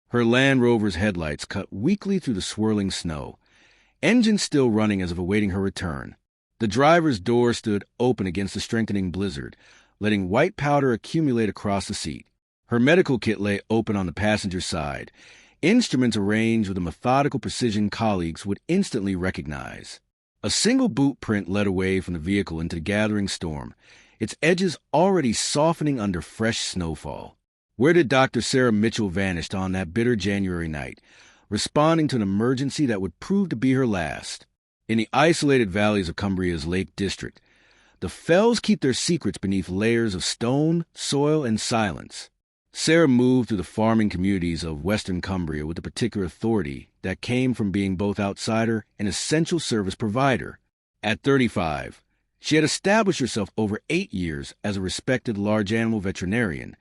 Her Land Rover's headlights cut weakly through the swirling snow, engine still running as if awaiting her return. The driver's door stood open against the strengthening blizzard, letting white powder accumulate across the seat. Her medical kit lay open on the passenger side, instruments arranged with a methodical precision colleagues would instantly recognize. A single boot print led away from the vehicle into the gathering storm, its edges already softening under fresh snowfall. Where did Dr. Sarah Mitchell vanish on that bitter January night, responding to an emergency that would prove to be her last? In the isolated valleys of Cumbria's Lake District, the fells keep their secrets beneath layers of stone, soil, and silence. Sarah moved through the farming communities of western Cumbria with a particular authority that came from being both outsider and essential service provider. At 35, she had established herself over 8 years as a respected large animal veterinarian,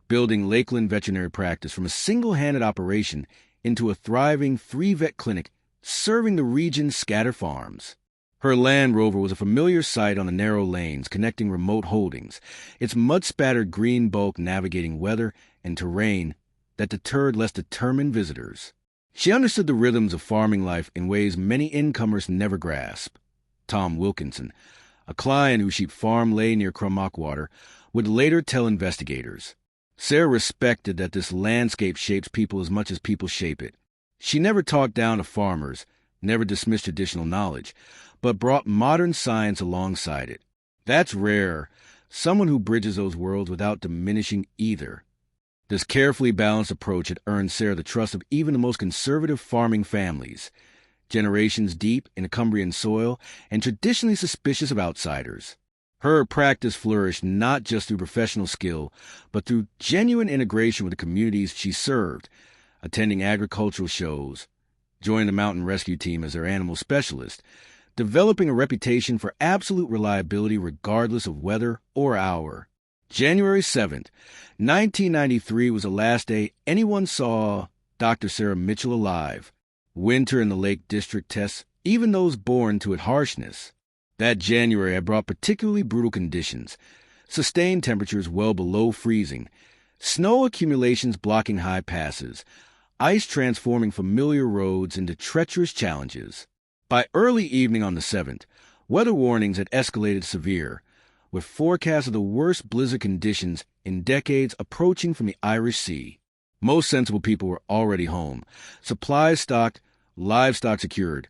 building Lakeland veterinary practice from a single-handed operation into a thriving 3-vet clinic serving the region's scattered farms. Her Land Rover was a familiar sight on the narrow lanes connecting remote holdings, its mud-spattered green bulk navigating weather and terrain that deterred less determined visitors. She understood the rhythms of farming life in ways many incomers never grasp. Tom Wilkinson, a client whose sheep farm lay near Crummock Water, would later tell investigators. Sarah respected that this landscape shapes people as much as people shape it. She never talked down to farmers, never dismissed traditional knowledge, but brought modern science alongside it. That's rare, someone who bridges those worlds without diminishing either. This carefully balanced approach had earned Sarah the trust of even the most conservative farming families, generations deep in the Cumbrian soil and traditionally suspicious of outsiders. Her practice flourished not just through professional skill, but through genuine integration with the communities she served, attending agricultural shows, joining the mountain rescue team as their animal specialist, developing a reputation for absolute reliability regardless of weather or hour. January 7th, 1993 was the last day anyone saw Dr. Sarah Mitchell alive. Winter in the Lake District tests even those born to its harshness. That January had brought particularly brutal conditions, sustained temperatures well below freezing, snow accumulations blocking high passes, ice transforming familiar roads into treacherous challenges. By early evening on the 7th, weather warnings had escalated severe, with forecasts of the worst blizzard conditions in decades approaching from the Irish Sea. Most sensible people were already home, supplies stocked, livestock secured,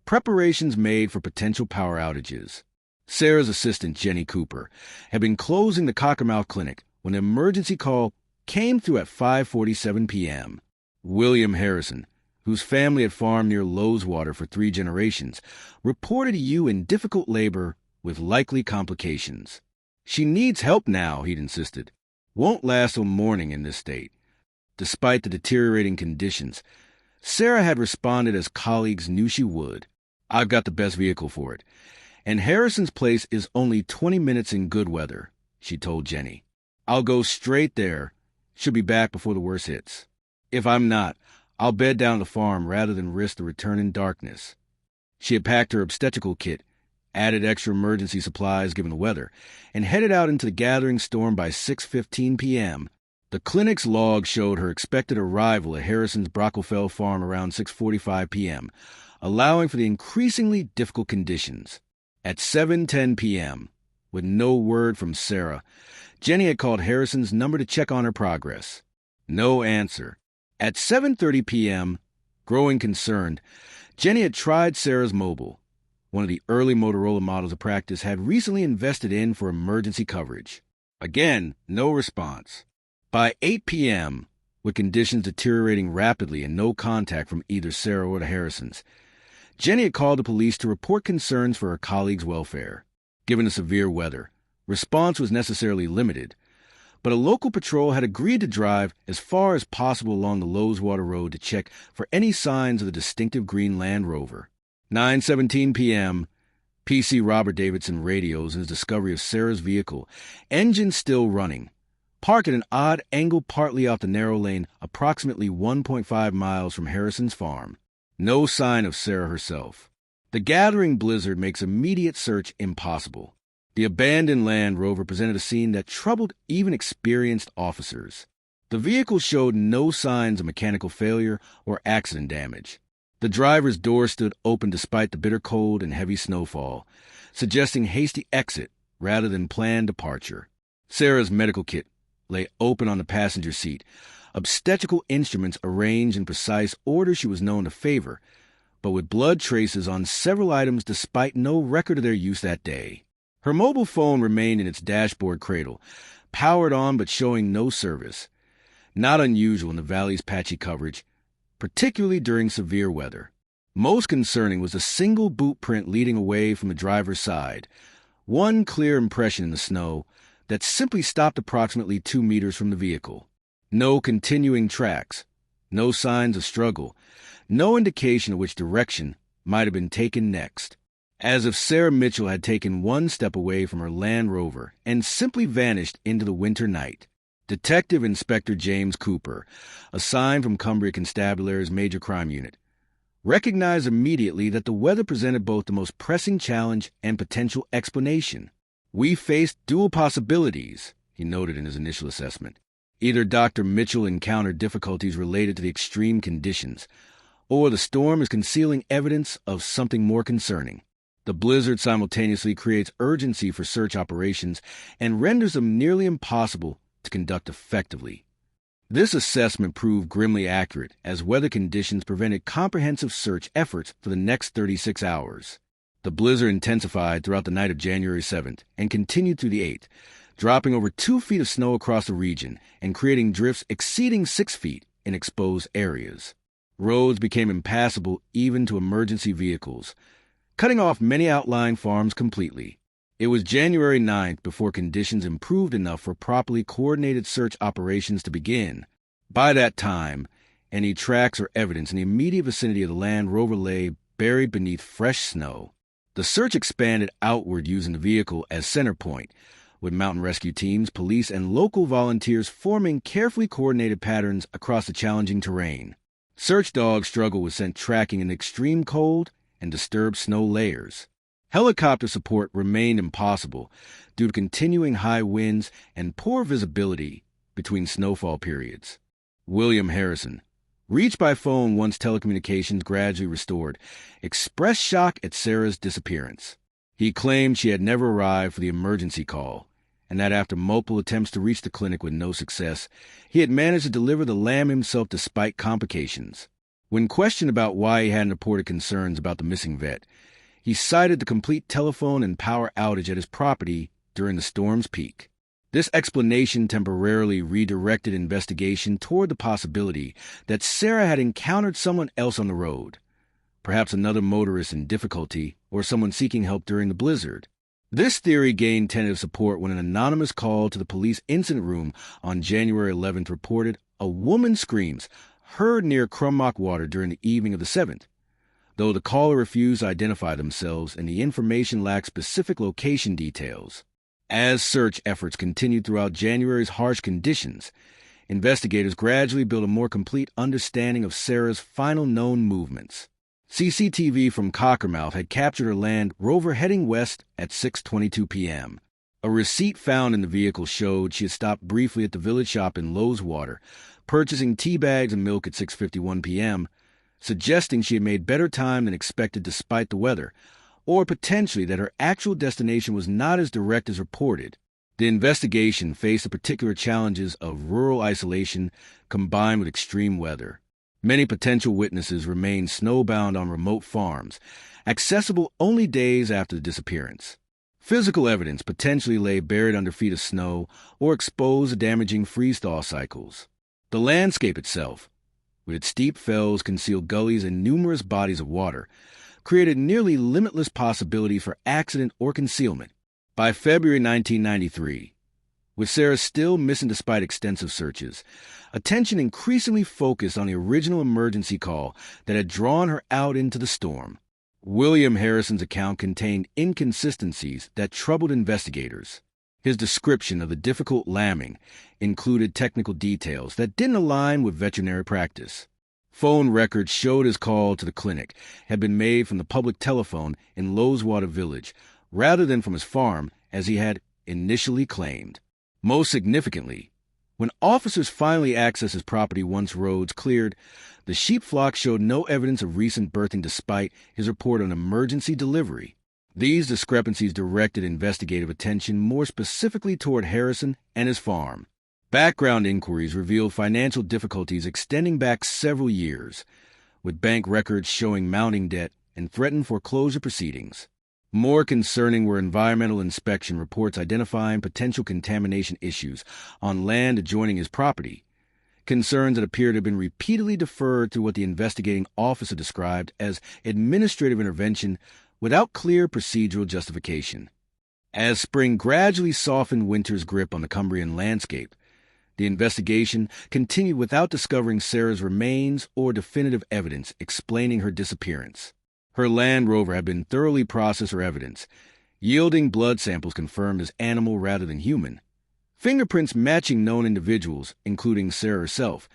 preparations made for potential power outages. Sarah's assistant, Jenny Cooper, had been closing the Cockermouth Clinic when an emergency call came through at 5:47 p.m. William Harrison, whose family had farmed near Loweswater for 3 generations, reported a ewe in difficult labor with likely complications. "She needs help now," he'd insisted. "Won't last till morning in this state." Despite the deteriorating conditions, Sarah had responded as colleagues knew she would. "I've got the best vehicle for it. And Harrison's place is only 20 minutes in good weather," she told Jenny. "I'll go straight there. Should be back before the worst hits. If I'm not, I'll bed down the farm rather than risk the return in darkness." She had packed her obstetrical kit, added extra emergency supplies given the weather, and headed out into the gathering storm by 6:15 p.m. The clinic's log showed her expected arrival at Harrison's Brocklefell farm around 6:45 p.m., allowing for the increasingly difficult conditions. At 7:10 p.m., with no word from Sarah, Jenny had called Harrison's number to check on her progress. No answer. At 7:30 p.m., growing concerned, Jenny had tried Sarah's mobile, one of the early Motorola models of practice had recently invested in for emergency coverage. Again, no response. By 8 p.m., with conditions deteriorating rapidly and no contact from either Sarah or the Harrisons, Jenny had called the police to report concerns for her colleagues' welfare. Given the severe weather, response was necessarily limited, but a local patrol had agreed to drive as far as possible along the Loweswater Road to check for any signs of the distinctive green Land Rover. 9:17 p.m., PC Robert Davidson radios his discovery of Sarah's vehicle, engine still running, parked at an odd angle partly off the narrow lane approximately 1.5 miles from Harrison's farm. No sign of Sarah herself. The gathering blizzard makes immediate search impossible. The abandoned Land Rover presented a scene that troubled even experienced officers. The vehicle showed no signs of mechanical failure or accident damage. The driver's door stood open despite the bitter cold and heavy snowfall, suggesting hasty exit rather than planned departure. Sarah's medical kit lay open on the passenger seat, obstetrical instruments arranged in precise order she was known to favor, but with blood traces on several items despite no record of their use that day. Her mobile phone remained in its dashboard cradle, powered on but showing no service. Not unusual in the valley's patchy coverage, particularly during severe weather. Most concerning was a single boot print leading away from the driver's side, one clear impression in the snow that simply stopped approximately 2 meters from the vehicle. No continuing tracks, no signs of struggle, no indication of which direction might have been taken next. As if Sarah Mitchell had taken one step away from her Land Rover and simply vanished into the winter night. Detective Inspector James Cooper, assigned from Cumbria Constabulary's Major Crime Unit, recognized immediately that the weather presented both the most pressing challenge and potential explanation. "We faced dual possibilities," he noted in his initial assessment. Either Dr. Mitchell encountered difficulties related to the extreme conditions, or the storm is concealing evidence of something more concerning. The blizzard simultaneously creates urgency for search operations and renders them nearly impossible to conduct effectively. This assessment proved grimly accurate, as weather conditions prevented comprehensive search efforts for the next 36 hours. The blizzard intensified throughout the night of January 7th and continued through the 8th, dropping over 2 feet of snow across the region and creating drifts exceeding 6 feet in exposed areas. Roads became impassable even to emergency vehicles, cutting off many outlying farms completely. It was January 9th before conditions improved enough for properly coordinated search operations to begin. By that time, any tracks or evidence in the immediate vicinity of the Land Rover lay buried beneath fresh snow. The search expanded outward using the vehicle as center point, with mountain rescue teams, police, and local volunteers forming carefully coordinated patterns across the challenging terrain. Search dogs struggled with scent tracking in extreme cold and disturbed snow layers. Helicopter support remained impossible due to continuing high winds and poor visibility between snowfall periods. William Harrison, reached by phone once telecommunications gradually restored, expressed shock at Sarah's disappearance. He claimed she had never arrived for the emergency call, and that after multiple attempts to reach the clinic with no success, he had managed to deliver the lamb himself despite complications. When questioned about why he hadn't reported concerns about the missing vet, he cited the complete telephone and power outage at his property during the storm's peak. This explanation temporarily redirected investigation toward the possibility that Sarah had encountered someone else on the road, perhaps another motorist in difficulty or someone seeking help during the blizzard. This theory gained tentative support when an anonymous call to the police incident room on January 11th reported a woman's screams heard near Crummock Water during the evening of the 7th. Though the caller refused to identify themselves and the information lacked specific location details. As search efforts continued throughout January's harsh conditions, investigators gradually built a more complete understanding of Sarah's final known movements. CCTV from Cockermouth had captured her Land Rover heading west at 6:22 p.m. A receipt found in the vehicle showed she had stopped briefly at the village shop in Loweswater, purchasing tea bags and milk at 6:51 p.m., suggesting she had made better time than expected despite the weather, or potentially that her actual destination was not as direct as reported. The investigation faced the particular challenges of rural isolation combined with extreme weather. Many potential witnesses remained snowbound on remote farms, accessible only days after the disappearance. Physical evidence potentially lay buried under feet of snow or exposed to damaging freeze-thaw cycles. The landscape itself, with its steep fells, concealed gullies, and numerous bodies of water, created nearly limitless possibility for accident or concealment. By February 1993, with Sarah still missing despite extensive searches, attention increasingly focused on the original emergency call that had drawn her out into the storm. William Harrison's account contained inconsistencies that troubled investigators. His description of the difficult lambing included technical details that didn't align with veterinary practice. Phone records showed his call to the clinic had been made from the public telephone in Loweswater Village rather than from his farm, as he had initially claimed. Most significantly, When officers finally accessed his property once roads cleared, the sheep flock showed no evidence of recent birthing despite his report on emergency delivery. These discrepancies directed investigative attention more specifically toward Harrison and his farm. Background inquiries revealed financial difficulties extending back several years, with bank records showing mounting debt and threatened foreclosure proceedings. More concerning were environmental inspection reports identifying potential contamination issues on land adjoining his property, concerns that appeared to have been repeatedly deferred to what the investigating officer described as administrative intervention without clear procedural justification. As spring gradually softened winter's grip on the Cumbrian landscape, the investigation continued without discovering Sarah's remains or definitive evidence explaining her disappearance. Her Land Rover had been thoroughly processed for evidence, yielding blood samples confirmed as animal rather than human, fingerprints matching known individuals, including Sarah herself,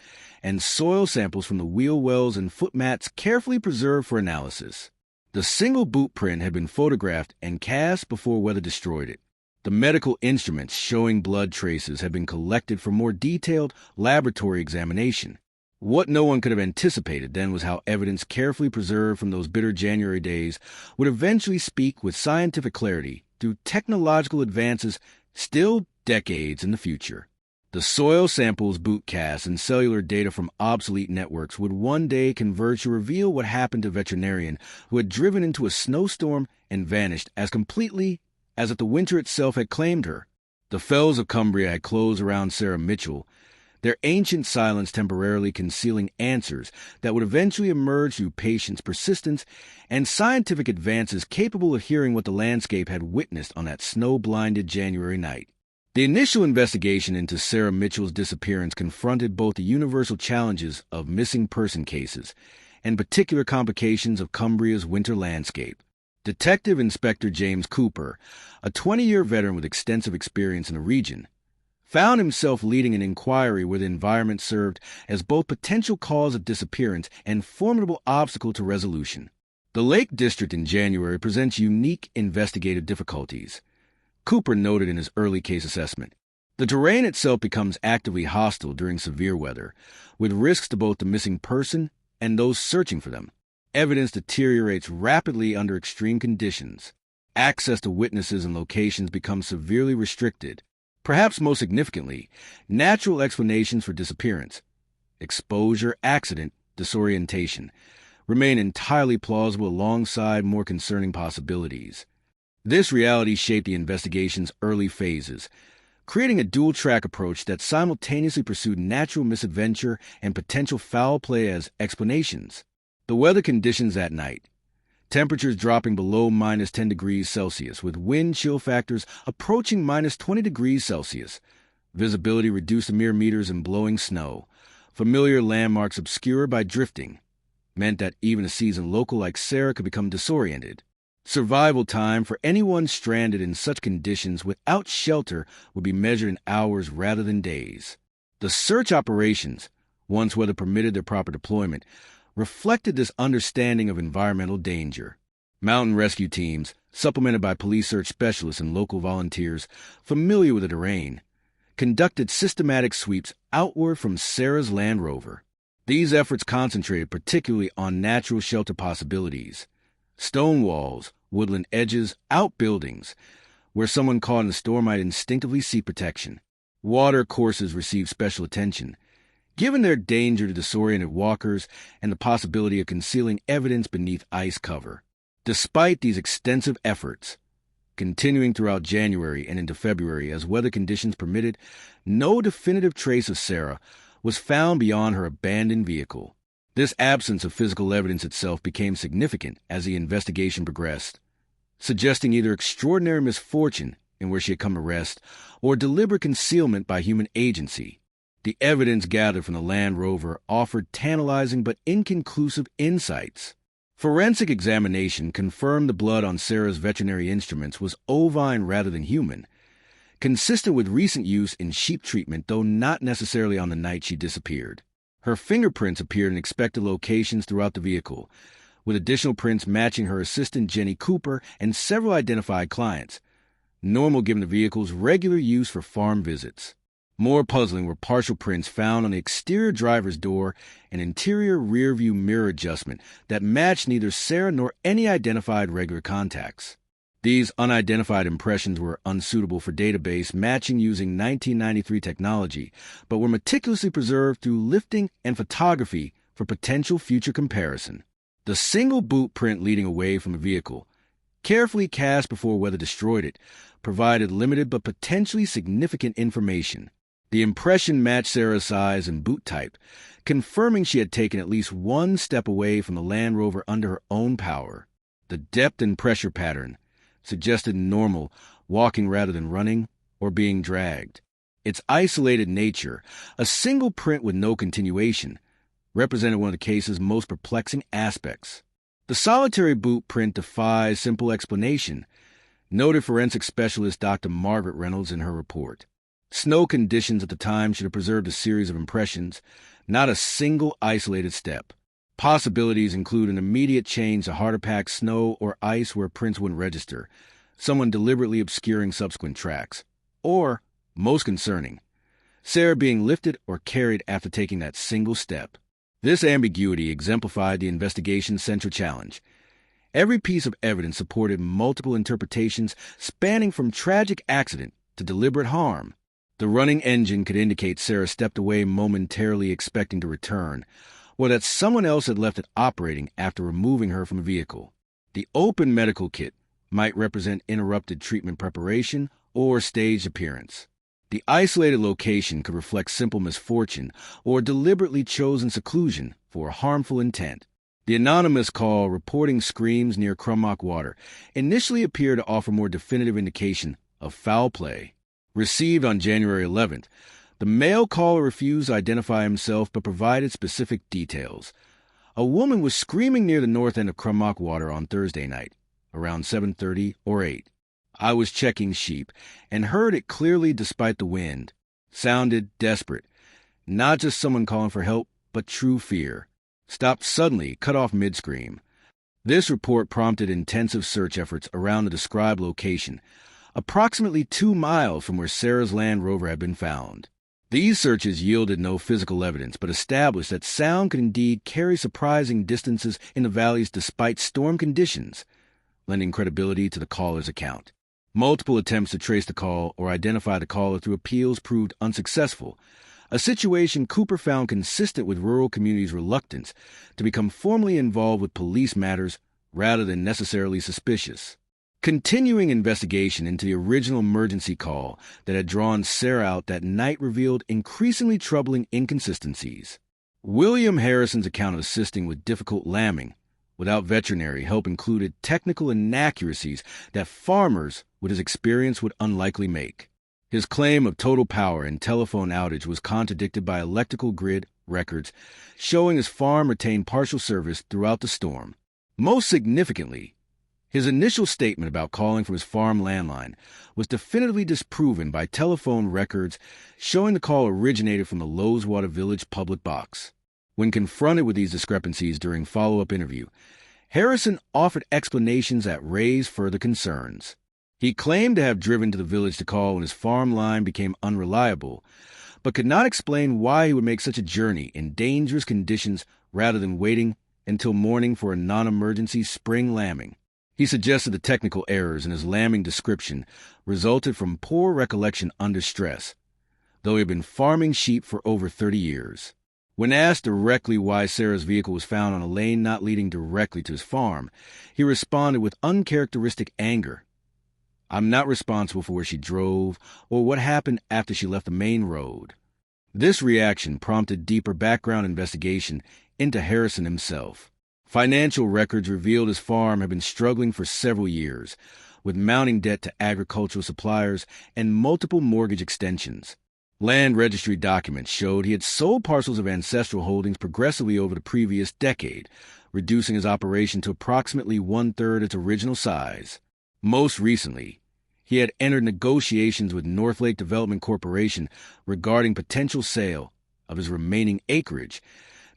and soil samples from the wheel wells and foot mats carefully preserved for analysis. The single boot print had been photographed and cast before weather destroyed it. The medical instruments showing blood traces had been collected for more detailed laboratory examination. What no one could have anticipated then was how evidence carefully preserved from those bitter January days would eventually speak with scientific clarity through technological advances still decades in the future. The soil samples, boot casts, and cellular data from obsolete networks would one day converge to reveal what happened to a veterinarian who had driven into a snowstorm and vanished as completely as if the winter itself had claimed her. The fells of Cumbria had closed around Sarah Mitchell, their ancient silence temporarily concealing answers that would eventually emerge through patience, persistence, and scientific advances capable of hearing what the landscape had witnessed on that snow-blinded January night. The initial investigation into Sarah Mitchell's disappearance confronted both the universal challenges of missing person cases and particular complications of Cumbria's winter landscape. Detective Inspector James Cooper, a 20-year veteran with extensive experience in the region, found himself leading an inquiry where the environment served as both potential cause of disappearance and formidable obstacle to resolution. The Lake District in January presents unique investigative difficulties, Cooper noted in his early case assessment. The terrain itself becomes actively hostile during severe weather, with risks to both the missing person and those searching for them. Evidence deteriorates rapidly under extreme conditions. Access to witnesses and locations becomes severely restricted. Perhaps most significantly, natural explanations for disappearance, exposure, accident, disorientation, remain entirely plausible alongside more concerning possibilities. This reality shaped the investigation's early phases, creating a dual-track approach that simultaneously pursued natural misadventure and potential foul play as explanations. The weather conditions that night, temperatures dropping below minus 10 degrees Celsius, with wind chill factors approaching minus 20 degrees Celsius, visibility reduced to mere meters and blowing snow, familiar landmarks obscured by drifting, meant that even a seasoned local like Sarah could become disoriented. Survival time for anyone stranded in such conditions without shelter would be measured in hours rather than days. The search operations, once weather permitted their proper deployment, reflected this understanding of environmental danger. Mountain rescue teams, supplemented by police search specialists and local volunteers familiar with the terrain, conducted systematic sweeps outward from Sarah's Land Rover. These efforts concentrated particularly on natural shelter possibilities, stone walls, woodland edges, outbuildings, where someone caught in a storm might instinctively seek protection. Water courses received special attention, given their danger to disoriented walkers and the possibility of concealing evidence beneath ice cover. Despite these extensive efforts, continuing throughout January and into February as weather conditions permitted, no definitive trace of Sarah was found beyond her abandoned vehicle. This absence of physical evidence itself became significant as the investigation progressed, suggesting either extraordinary misfortune in where she had come to rest or deliberate concealment by human agency. The evidence gathered from the Land Rover offered tantalizing but inconclusive insights. Forensic examination confirmed the blood on Sarah's veterinary instruments was ovine rather than human, consistent with recent use in sheep treatment, though not necessarily on the night she disappeared. Her fingerprints appeared in expected locations throughout the vehicle, with additional prints matching her assistant Jenny Cooper and several identified clients, normal given the vehicle's regular use for farm visits. More puzzling were partial prints found on the exterior driver's door and interior rearview mirror adjustment that matched neither Sarah nor any identified regular contacts. These unidentified impressions were unsuitable for database matching using 1993 technology, but were meticulously preserved through lifting and photography for potential future comparison. The single boot print leading away from the vehicle, carefully cast before weather destroyed it, provided limited but potentially significant information. The impression matched Sarah's size and boot type, confirming she had taken at least one step away from the Land Rover under her own power. The depth and pressure pattern suggested normal, walking rather than running or being dragged. Its isolated nature, a single print with no continuation, represented one of the case's most perplexing aspects. The solitary boot print defies simple explanation, noted forensic specialist Dr. Margaret Reynolds in her report. Snow conditions at the time should have preserved a series of impressions, not a single isolated step. Possibilities include an immediate change to harder-packed snow or ice where prints wouldn't register, someone deliberately obscuring subsequent tracks, or, most concerning, Sarah being lifted or carried after taking that single step. This ambiguity exemplified the investigation's central challenge. Every piece of evidence supported multiple interpretations spanning from tragic accident to deliberate harm. The running engine could indicate Sarah stepped away momentarily expecting to return, or that someone else had left it operating after removing her from the vehicle. The open medical kit might represent interrupted treatment preparation or staged appearance. The isolated location could reflect simple misfortune or deliberately chosen seclusion for a harmful intent. The anonymous call reporting screams near Crummock Water initially appeared to offer more definitive indication of foul play. Received on January 11th, the male caller refused to identify himself but provided specific details. A woman was screaming near the north end of Crummock Water on Thursday night, around 7:30 or 8. I was checking sheep and heard it clearly despite the wind. Sounded desperate. Not just someone calling for help, but true fear. Stopped suddenly, cut off mid-scream. This report prompted intensive search efforts around the described location, approximately 2 miles from where Sarah's Land Rover had been found. These searches yielded no physical evidence, but established that sound could indeed carry surprising distances in the valleys despite storm conditions, lending credibility to the caller's account. Multiple attempts to trace the call or identify the caller through appeals proved unsuccessful, a situation Cooper found consistent with rural communities' reluctance to become formally involved with police matters rather than necessarily suspicious. Continuing investigation into the original emergency call that had drawn Sarah out that night revealed increasingly troubling inconsistencies. William Harrison's account of assisting with difficult lambing without veterinary help included technical inaccuracies that farmers with his experience would unlikely make. His claim of total power and telephone outage was contradicted by electrical grid records showing his farm retained partial service throughout the storm. Most significantly, his initial statement about calling from his farm landline was definitively disproven by telephone records showing the call originated from the Loweswater Village public box. When confronted with these discrepancies during follow-up interview, Harrison offered explanations that raised further concerns. He claimed to have driven to the village to call when his farm line became unreliable, but could not explain why he would make such a journey in dangerous conditions rather than waiting until morning for a non-emergency spring lambing. He suggested the technical errors in his lambing description resulted from poor recollection under stress, though he had been farming sheep for over 30 years. When asked directly why Sarah's vehicle was found on a lane not leading directly to his farm, he responded with uncharacteristic anger. "I'm not responsible for where she drove or what happened after she left the main road." This reaction prompted deeper background investigation into Harrison himself. Financial records revealed his farm had been struggling for several years, with mounting debt to agricultural suppliers and multiple mortgage extensions. Land registry documents showed he had sold parcels of ancestral holdings progressively over the previous decade, reducing his operation to approximately one-third its original size. Most recently, he had entered negotiations with Northlake Development Corporation regarding potential sale of his remaining acreage,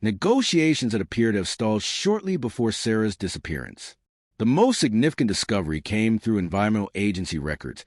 negotiations that appear to have stalled shortly before Sarah's disappearance. The most significant discovery came through Environmental Agency records,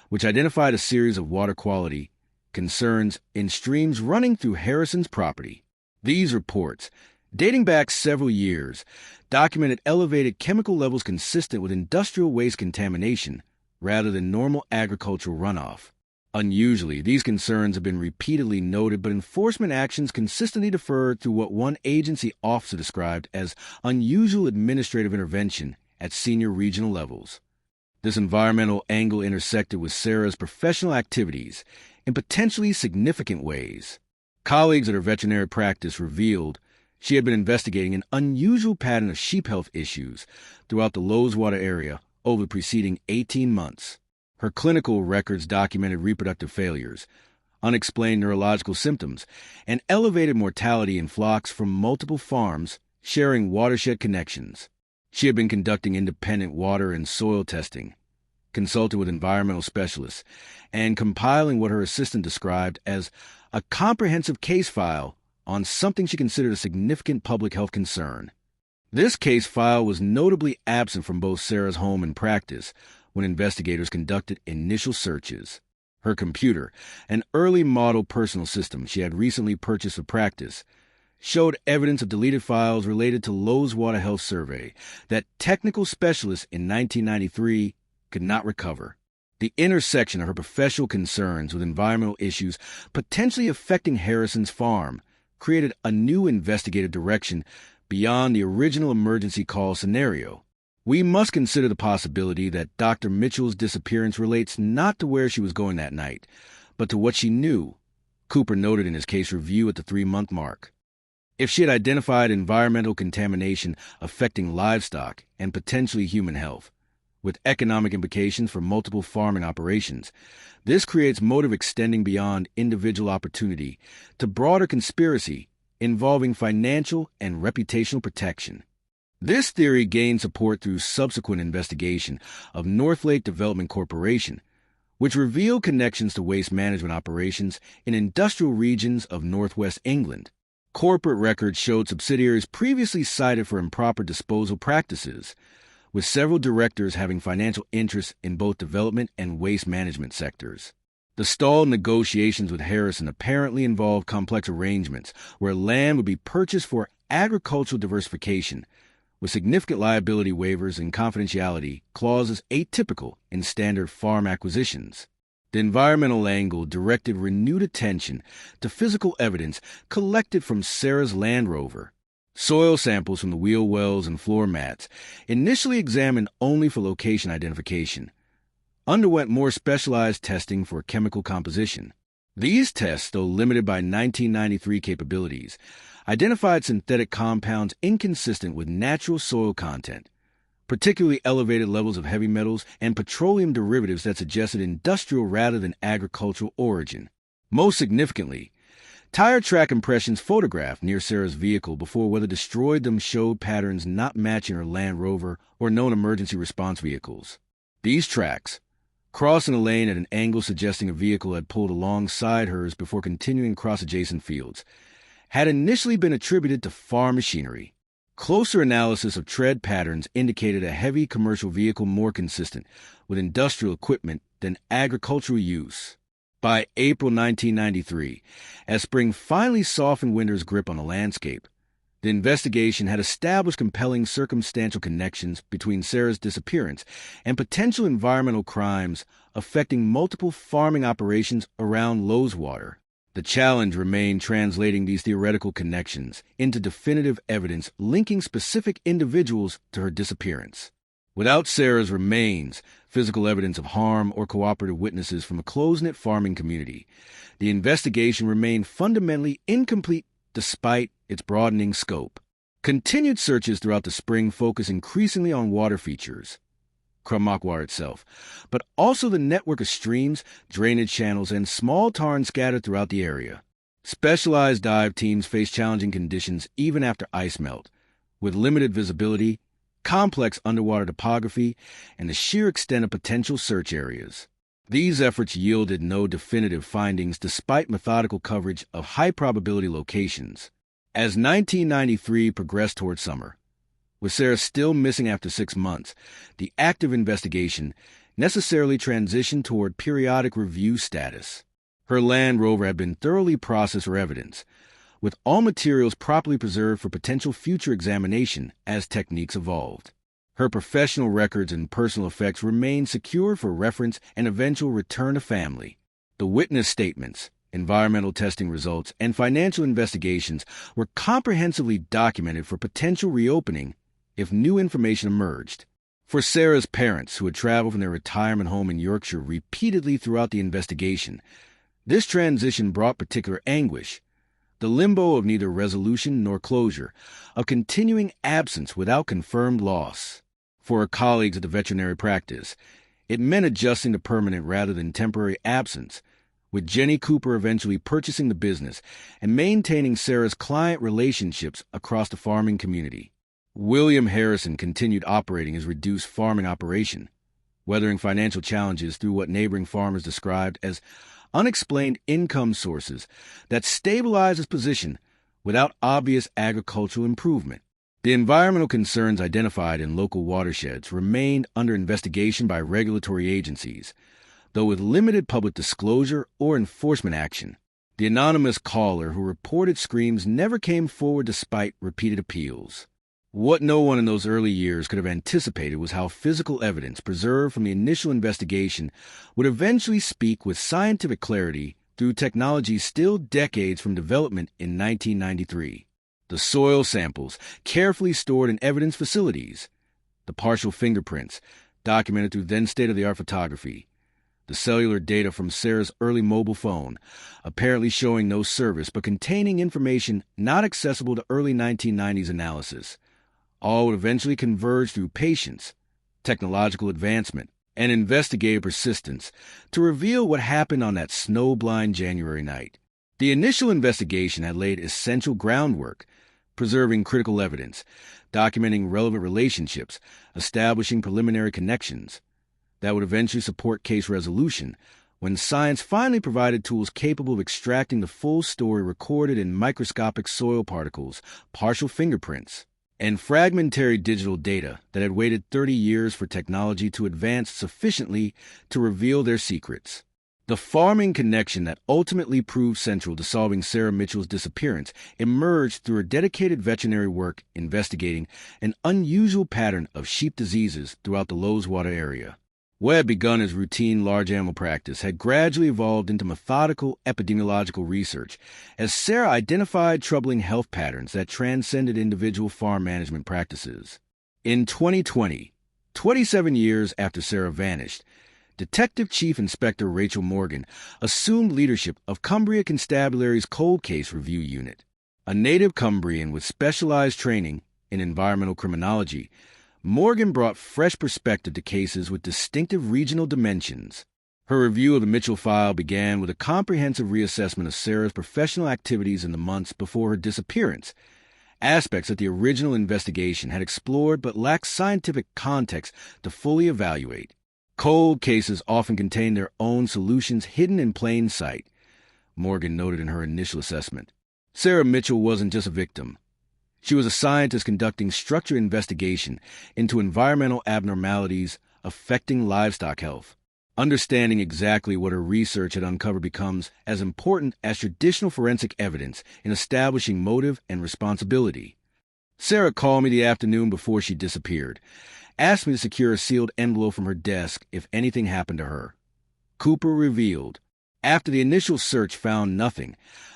which identified a series of water quality concerns in streams running through Harrison's property. These reports, dating back several years, documented elevated chemical levels consistent with industrial waste contamination rather than normal agricultural runoff. Unusually, these concerns have been repeatedly noted, but enforcement actions consistently deferred through what one agency officer described as unusual administrative intervention at senior regional levels. This environmental angle intersected with Sarah's professional activities in potentially significant ways. Colleagues at her veterinary practice revealed she had been investigating an unusual pattern of sheep health issues throughout the Loweswater area over the preceding 18 months. Her clinical records documented reproductive failures, unexplained neurological symptoms, and elevated mortality in flocks from multiple farms sharing watershed connections. She had been conducting independent water and soil testing, consulted with environmental specialists, and compiling what her assistant described as a comprehensive case file on something she considered a significant public health concern. This case file was notably absent from both Sarah's home and practice when investigators conducted initial searches. Her computer, an early model personal system she had recently purchased for practice, showed evidence of deleted files related to Loweswater Health Survey that technical specialists in 1993 could not recover. The intersection of her professional concerns with environmental issues potentially affecting Harrison's farm created a new investigative direction beyond the original emergency call scenario. We must consider the possibility that Dr. Mitchell's disappearance relates not to where she was going that night, but to what she knew, Cooper noted in his case review at the 3-month mark. If she had identified environmental contamination affecting livestock and potentially human health, with economic implications for multiple farming operations, this creates motive extending beyond individual opportunity to broader conspiracy involving financial and reputational protection. This theory gained support through subsequent investigation of Northlake Development Corporation, which revealed connections to waste management operations in industrial regions of northwest England. Corporate records showed subsidiaries previously cited for improper disposal practices, with several directors having financial interests in both development and waste management sectors. The stalled negotiations with Harrison apparently involved complex arrangements where land would be purchased for agricultural diversification, with significant liability waivers and confidentiality clauses atypical in standard farm acquisitions. The environmental angle directed renewed attention to physical evidence collected from Sarah's Land Rover. Soil samples from the wheel wells and floor mats, initially examined only for location identification, underwent more specialized testing for chemical composition. These tests, though limited by 1993 capabilities, identified synthetic compounds inconsistent with natural soil content, particularly elevated levels of heavy metals and petroleum derivatives that suggested industrial rather than agricultural origin. Most significantly, tire track impressions photographed near Sarah's vehicle before weather destroyed them showed patterns not matching her Land Rover or known emergency response vehicles. These tracks, crossing a lane at an angle suggesting a vehicle had pulled alongside hers before continuing across adjacent fields, had initially been attributed to farm machinery. Closer analysis of tread patterns indicated a heavy commercial vehicle more consistent with industrial equipment than agricultural use. By April 1993, as spring finally softened winter's grip on the landscape, the investigation had established compelling circumstantial connections between Sarah's disappearance and potential environmental crimes affecting multiple farming operations around Loweswater. The challenge remained translating these theoretical connections into definitive evidence linking specific individuals to her disappearance. Without Sarah's remains, physical evidence of harm, or cooperative witnesses from a close-knit farming community, the investigation remained fundamentally incomplete despite its broadening scope. Continued searches throughout the spring focused increasingly on water features, Crummock Water itself, but also the network of streams, drainage channels, and small tarns scattered throughout the area. Specialized dive teams faced challenging conditions even after ice melt, with limited visibility, complex underwater topography, and the sheer extent of potential search areas. These efforts yielded no definitive findings despite methodical coverage of high-probability locations. As 1993 progressed toward summer, with Sarah still missing after 6 months, the active investigation necessarily transitioned toward periodic review status. Her Land Rover had been thoroughly processed for evidence, with all materials properly preserved for potential future examination as techniques evolved. Her professional records and personal effects remained secure for reference and eventual return to family. The witness statements, environmental testing results, and financial investigations were comprehensively documented for potential reopening if new information emerged. For Sarah's parents, who had traveled from their retirement home in Yorkshire repeatedly throughout the investigation, this transition brought particular anguish. The limbo of neither resolution nor closure, of continuing absence without confirmed loss. For her colleagues at the veterinary practice, it meant adjusting to permanent rather than temporary absence, with Jenny Cooper eventually purchasing the business and maintaining Sarah's client relationships across the farming community. William Harrison continued operating his reduced farming operation, weathering financial challenges through what neighboring farmers described as unexplained income sources that stabilized his position without obvious agricultural improvement. The environmental concerns identified in local watersheds remained under investigation by regulatory agencies, though with limited public disclosure or enforcement action. The anonymous caller who reported screams never came forward despite repeated appeals. What no one in those early years could have anticipated was how physical evidence preserved from the initial investigation would eventually speak with scientific clarity through technology still decades from development in 1993. The soil samples, carefully stored in evidence facilities, the partial fingerprints, documented through then state-of-the-art photography, the cellular data from Sarah's early mobile phone, apparently showing no service but containing information not accessible to early 1990s analysis, all would eventually converge through patience, technological advancement, and investigative persistence to reveal what happened on that snow-blind January night. The initial investigation had laid essential groundwork, preserving critical evidence, documenting relevant relationships, establishing preliminary connections that would eventually support case resolution when science finally provided tools capable of extracting the full story recorded in microscopic soil particles, partial fingerprints, and fragmentary digital data that had waited 30 years for technology to advance sufficiently to reveal their secrets. The farming connection that ultimately proved central to solving Sarah Mitchell's disappearance emerged through her dedicated veterinary work investigating an unusual pattern of sheep diseases throughout the Loweswater area. What had begun as routine large animal practice had gradually evolved into methodical epidemiological research as Sarah identified troubling health patterns that transcended individual farm management practices. In 2020, 27 years after Sarah vanished, Detective Chief Inspector Rachel Morgan assumed leadership of Cumbria Constabulary's Cold Case Review Unit. A native Cumbrian with specialized training in environmental criminology, Morgan brought fresh perspective to cases with distinctive regional dimensions. Her review of the Mitchell file began with a comprehensive reassessment of Sarah's professional activities in the months before her disappearance, aspects that the original investigation had explored but lacked scientific context to fully evaluate. Cold cases often contain their own solutions hidden in plain sight, Morgan noted in her initial assessment. Sarah Mitchell wasn't just a victim. She was a scientist conducting structured investigation into environmental abnormalities affecting livestock health. Understanding exactly what her research had uncovered becomes as important as traditional forensic evidence in establishing motive and responsibility. Sarah called me the afternoon before she disappeared, asked me to secure a sealed envelope from her desk if anything happened to her. Cooper revealed, after the initial search found nothing,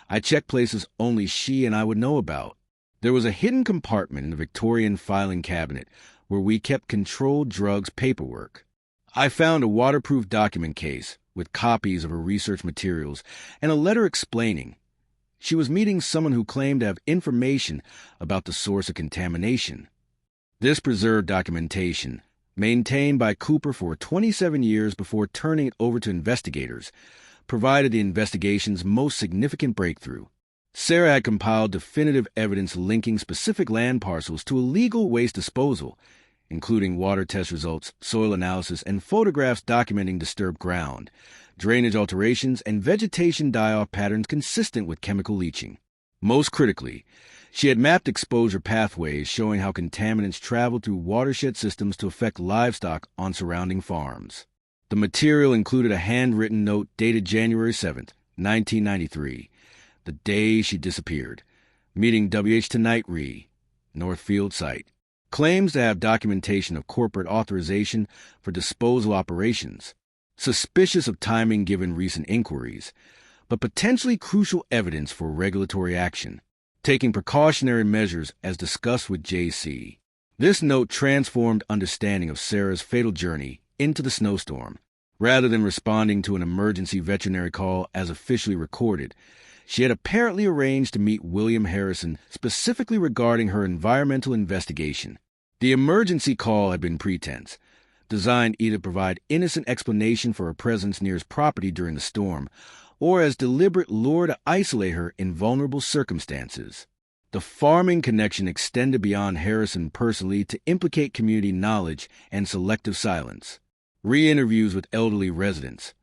I checked places only she and I would know about. There was a hidden compartment in the Victorian filing cabinet where we kept controlled drugs paperwork. I found a waterproof document case with copies of her research materials and a letter explaining she was meeting someone who claimed to have information about the source of contamination. This preserved documentation, maintained by Cooper for 27 years before turning it over to investigators, provided the investigation's most significant breakthrough. Sarah had compiled definitive evidence linking specific land parcels to illegal waste disposal, including water test results, soil analysis, and photographs documenting disturbed ground, drainage alterations, and vegetation die-off patterns consistent with chemical leaching. Most critically, she had mapped exposure pathways showing how contaminants traveled through watershed systems to affect livestock on surrounding farms. The material included a handwritten note dated January 7th, 1993, the day she disappeared. Meeting W.H. Tonight Re, Northfield site. Claims to have documentation of corporate authorization for disposal operations. Suspicious of timing given recent inquiries, but potentially crucial evidence for regulatory action. Taking precautionary measures as discussed with J.C. This note transformed understanding of Sarah's fatal journey into the snowstorm. Rather than responding to an emergency veterinary call as officially recorded, she had apparently arranged to meet William Harrison specifically regarding her environmental investigation. The emergency call had been pretense, designed either to provide innocent explanation for her presence near his property during the storm, or as deliberate lure to isolate her in vulnerable circumstances. The farming connection extended beyond Harrison personally to implicate community knowledge and selective silence. Re-interviews with elderly residents,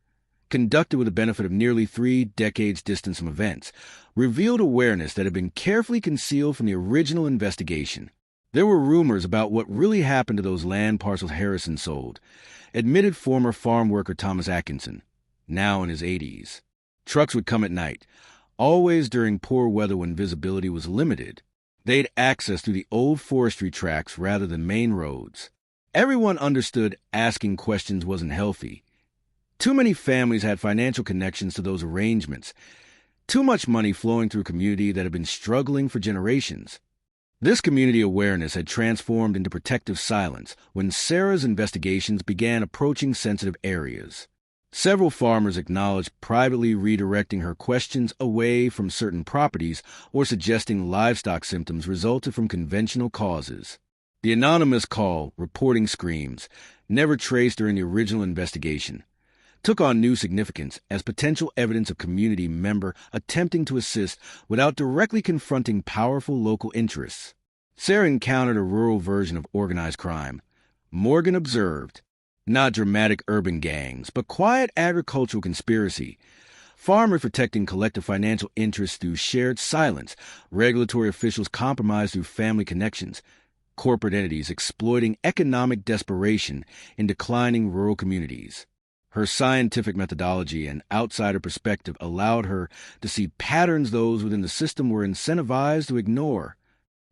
conducted with the benefit of nearly 3 decades distance from events, revealed awareness that had been carefully concealed from the original investigation. There were rumors about what really happened to those land parcels Harrison sold, admitted former farm worker Thomas Atkinson, now in his 80s. Trucks would come at night, always during poor weather when visibility was limited. They had access through the old forestry tracks rather than main roads. Everyone understood asking questions wasn't healthy. Too many families had financial connections to those arrangements, too much money flowing through a community that had been struggling for generations. This community awareness had transformed into protective silence when Sarah's investigations began approaching sensitive areas. Several farmers acknowledged privately redirecting her questions away from certain properties or suggesting livestock symptoms resulted from conventional causes. The anonymous call, reporting screams, never traced during the original investigation, took on new significance as potential evidence of community member attempting to assist without directly confronting powerful local interests. Sarah encountered a rural version of organized crime. Morgan observed, not dramatic urban gangs, but quiet agricultural conspiracy. Farmers protecting collective financial interests through shared silence, regulatory officials compromised through family connections, corporate entities exploiting economic desperation in declining rural communities. Her scientific methodology and outsider perspective allowed her to see patterns those within the system were incentivized to ignore.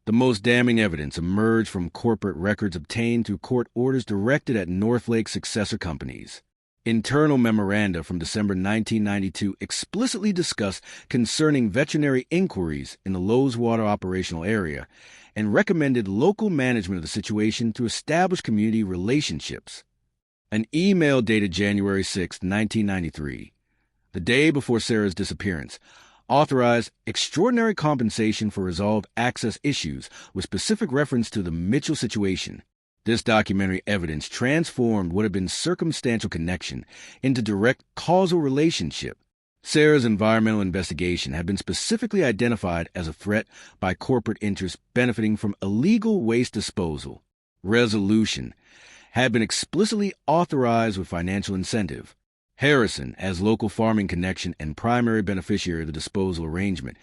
The most damning evidence emerged from corporate records obtained through court orders directed at Northlake successor companies. Internal memoranda from December 1992 explicitly discussed concerning veterinary inquiries in the Loweswater operational area and recommended local management of the situation to establish community relationships. An email dated January 6, 1993, the day before Sarah's disappearance, authorized extraordinary compensation for resolved access issues with specific reference to the Mitchell situation. This documentary evidence transformed what had been circumstantial connection into direct causal relationship. Sarah's environmental investigation had been specifically identified as a threat by corporate interests benefiting from illegal waste disposal. Resolution had been explicitly authorized with financial incentive. Harrison, as local farming connection and primary beneficiary of the disposal arrangement,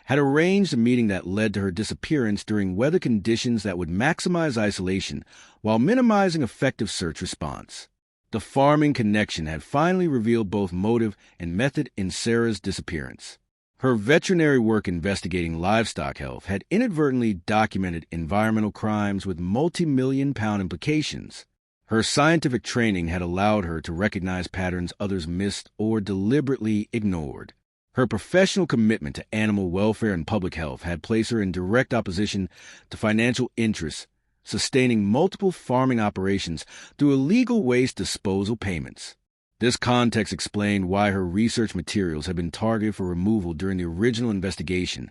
had arranged a meeting that led to her disappearance during weather conditions that would maximize isolation while minimizing effective search response. The farming connection had finally revealed both motive and method in Sarah's disappearance. Her veterinary work investigating livestock health had inadvertently documented environmental crimes with multi-million-pound implications. Her scientific training had allowed her to recognize patterns others missed or deliberately ignored. Her professional commitment to animal welfare and public health had placed her in direct opposition to financial interests, sustaining multiple farming operations through illegal waste disposal payments. This context explained why her research materials had been targeted for removal during the original investigation,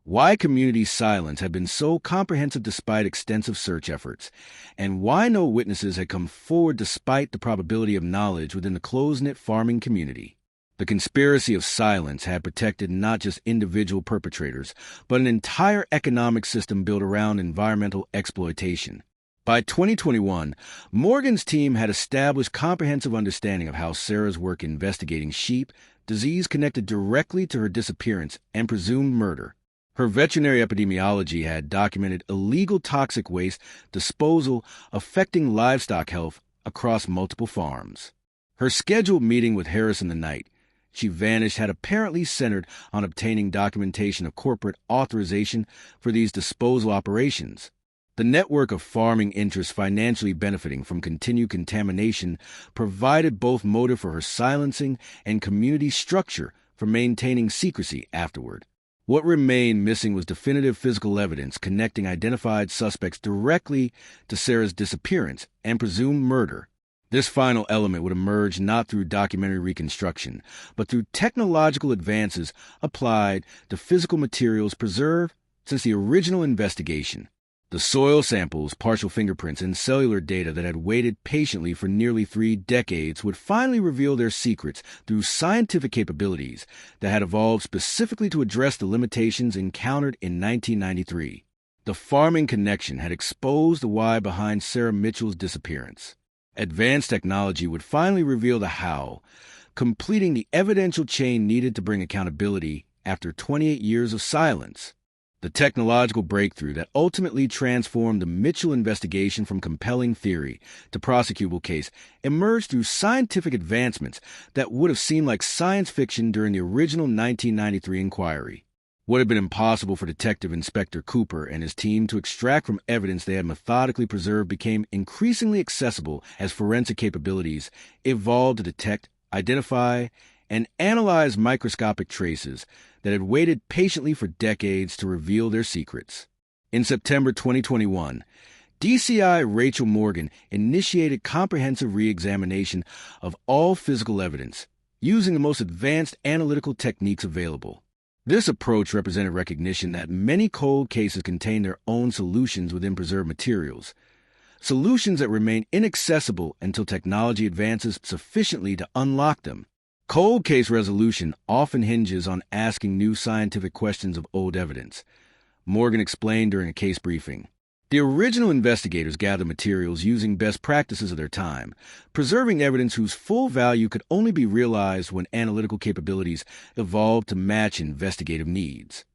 why community silence had been so comprehensive despite extensive search efforts, and why no witnesses had come forward despite the probability of knowledge within the close-knit farming community. The conspiracy of silence had protected not just individual perpetrators, but an entire economic system built around environmental exploitation. By 2021, Morgan's team had established comprehensive understanding of how Sarah's work investigating sheep disease connected directly to her disappearance and presumed murder. Her veterinary epidemiology had documented illegal toxic waste disposal affecting livestock health across multiple farms. Her scheduled meeting with Harrison the night, she vanished had apparently centered on obtaining documentation of corporate authorization for these disposal operations. The network of farming interests financially benefiting from continued contamination provided both motive for her silencing and community structure for maintaining secrecy afterward. What remained missing was definitive physical evidence connecting identified suspects directly to Sarah's disappearance and presumed murder. This final element would emerge not through documentary reconstruction, but through technological advances applied to physical materials preserved since the original investigation. The soil samples, partial fingerprints, and cellular data that had waited patiently for nearly 3 decades would finally reveal their secrets through scientific capabilities that had evolved specifically to address the limitations encountered in 1993. The farming connection had exposed the why behind Sarah Mitchell's disappearance. Advanced technology would finally reveal the how, completing the evidential chain needed to bring accountability after 28 years of silence. The technological breakthrough that ultimately transformed the Mitchell investigation from compelling theory to prosecutable case emerged through scientific advancements that would have seemed like science fiction during the original 1993 inquiry. What had been impossible for Detective Inspector Cooper and his team to extract from evidence they had methodically preserved became increasingly accessible as forensic capabilities evolved to detect, identify, and analyze microscopic traces that had waited patiently for decades to reveal their secrets. In September 2021, DCI Rachel Morgan initiated comprehensive re-examination of all physical evidence, using the most advanced analytical techniques available. This approach represented recognition that many cold cases contain their own solutions within preserved materials, solutions that remain inaccessible until technology advances sufficiently to unlock them. Cold case resolution often hinges on asking new scientific questions of old evidence, Morgan explained during a case briefing. The original investigators gathered materials using best practices of their time, preserving evidence whose full value could only be realized when analytical capabilities evolved to match investigative needs.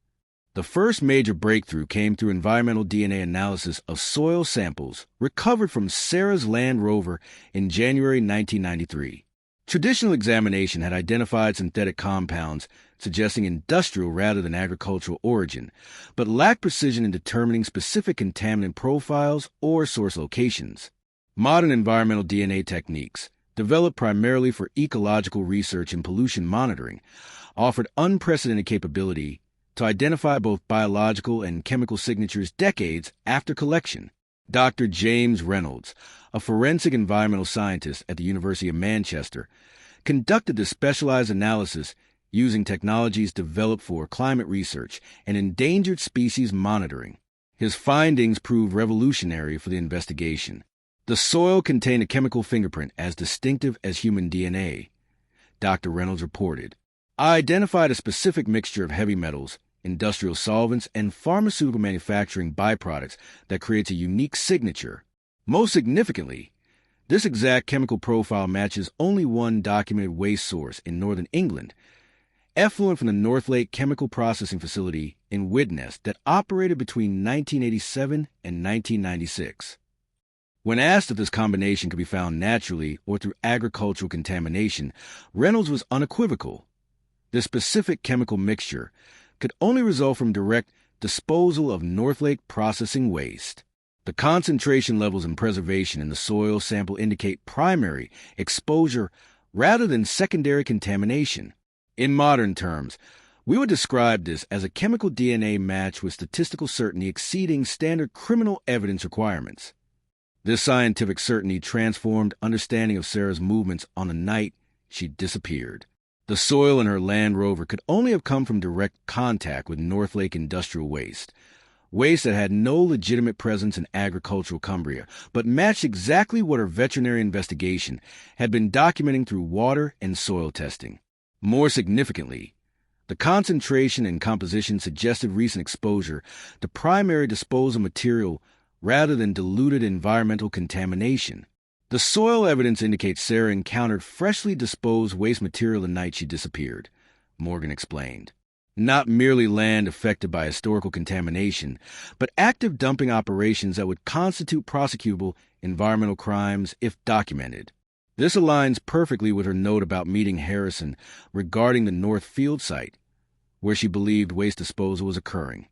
The first major breakthrough came through environmental DNA analysis of soil samples recovered from Sarah's Land Rover in January 1993. Traditional examination had identified synthetic compounds suggesting industrial rather than agricultural origin, but lacked precision in determining specific contaminant profiles or source locations. Modern environmental DNA techniques, developed primarily for ecological research and pollution monitoring, offered unprecedented capability to identify both biological and chemical signatures decades after collection. Dr. James Reynolds, a forensic environmental scientist at the University of Manchester, conducted this specialized analysis using technologies developed for climate research and endangered species monitoring. His findings proved revolutionary for the investigation. The soil contained a chemical fingerprint as distinctive as human DNA, Dr. Reynolds reported. I identified a specific mixture of heavy metals, industrial solvents, and pharmaceutical manufacturing byproducts that creates a unique signature. Most significantly, this exact chemical profile matches only one documented waste source in northern England, effluent from the Northlake Chemical Processing Facility in Widnes that operated between 1987 and 1996. When asked if this combination could be found naturally or through agricultural contamination, Reynolds was unequivocal. This specific chemical mixture could only result from direct disposal of Northlake processing waste. The concentration levels and preservation in the soil sample indicate primary exposure rather than secondary contamination. In modern terms, we would describe this as a chemical DNA match with statistical certainty exceeding standard criminal evidence requirements. This scientific certainty transformed understanding of Sarah's movements on the night she disappeared. The soil in her Land Rover could only have come from direct contact with Northlake industrial waste that had no legitimate presence in agricultural Cumbria, but matched exactly what her veterinary investigation had been documenting through water and soil testing. More significantly, the concentration and composition suggested recent exposure to primary disposal material rather than diluted environmental contamination. The soil evidence indicates Sarah encountered freshly disposed waste material the night she disappeared, Morgan explained. Not merely land affected by historical contamination, but active dumping operations that would constitute prosecutable environmental crimes if documented. This aligns perfectly with her note about meeting Harrison regarding the North Field site, where she believed waste disposal was occurring.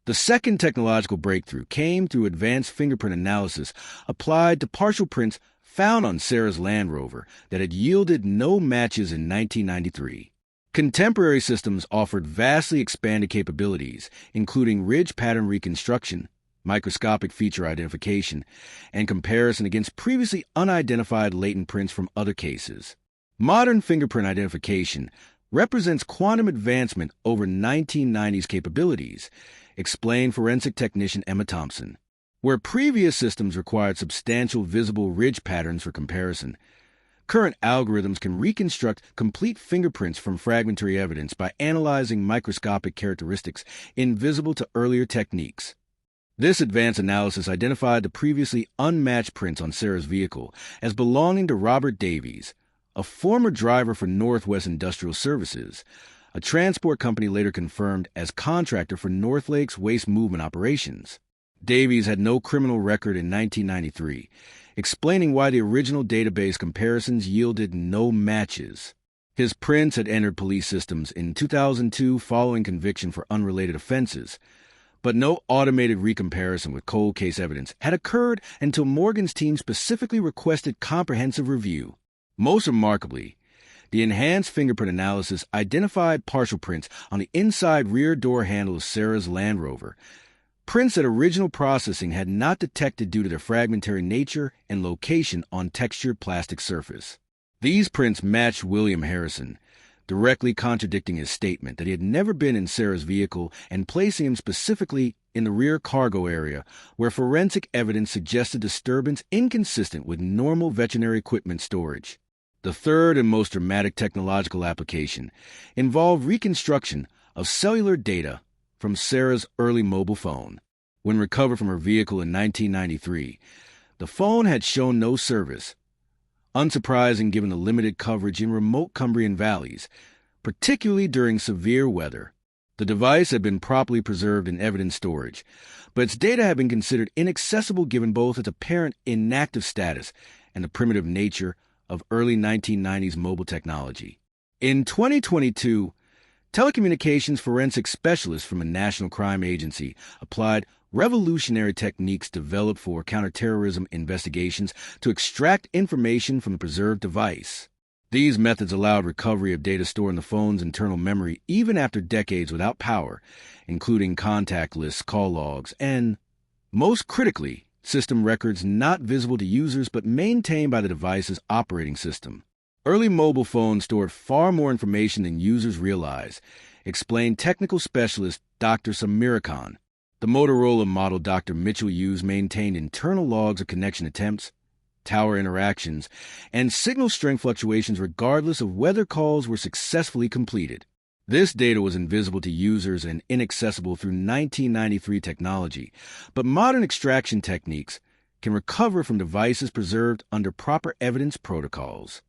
The second technological breakthrough came through advanced fingerprint analysis applied to partial prints found on Sarah's Land Rover that had yielded no matches in 1993. Contemporary systems offered vastly expanded capabilities, including ridge pattern reconstruction, microscopic feature identification, and comparison against previously unidentified latent prints from other cases. Modern fingerprint identification represents quantum advancement over 1990s capabilities, explained forensic technician Emma Thompson. Where previous systems required substantial visible ridge patterns for comparison, current algorithms can reconstruct complete fingerprints from fragmentary evidence by analyzing microscopic characteristics invisible to earlier techniques. This advanced analysis identified the previously unmatched prints on Sarah's vehicle as belonging to Robert Davies, a former driver for Northwest Industrial Services, a transport company later confirmed as contractor for North Lake's waste movement operations. Davies had no criminal record in 1993, explaining why the original database comparisons yielded no matches. His prints had entered police systems in 2002 following conviction for unrelated offenses, but no automated recomparison with cold case evidence had occurred until Morgan's team specifically requested comprehensive review. Most remarkably, the enhanced fingerprint analysis identified partial prints on the inside rear door handle of Sarah's Land Rover, prints that original processing had not detected due to their fragmentary nature and location on textured plastic surface. These prints matched William Harrison, directly contradicting his statement that he had never been in Sarah's vehicle and placing him specifically in the rear cargo area where forensic evidence suggested disturbance inconsistent with normal veterinary equipment storage. The third and most dramatic technological application involved reconstruction of cellular data from Sarah's early mobile phone. When recovered from her vehicle in 1993, the phone had shown no service, unsurprising given the limited coverage in remote Cumbrian valleys, particularly during severe weather. The device had been properly preserved in evidence storage, but its data had been considered inaccessible given both its apparent inactive status and the primitive nature of early 1990s mobile technology. In 2022, telecommunications forensic specialists from a national crime agency applied revolutionary techniques developed for counterterrorism investigations to extract information from the preserved device. These methods allowed recovery of data stored in the phone's internal memory even after decades without power, including contact lists, call logs, and, most critically, system records not visible to users but maintained by the device's operating system. Early mobile phones stored far more information than users realize, explained technical specialist Dr. Samira Khan. The Motorola model Dr. Mitchell used maintained internal logs of connection attempts, tower interactions, and signal strength fluctuations regardless of whether calls were successfully completed. This data was invisible to users and inaccessible through 1993 technology, but modern extraction techniques can recover from devices preserved under proper evidence protocols.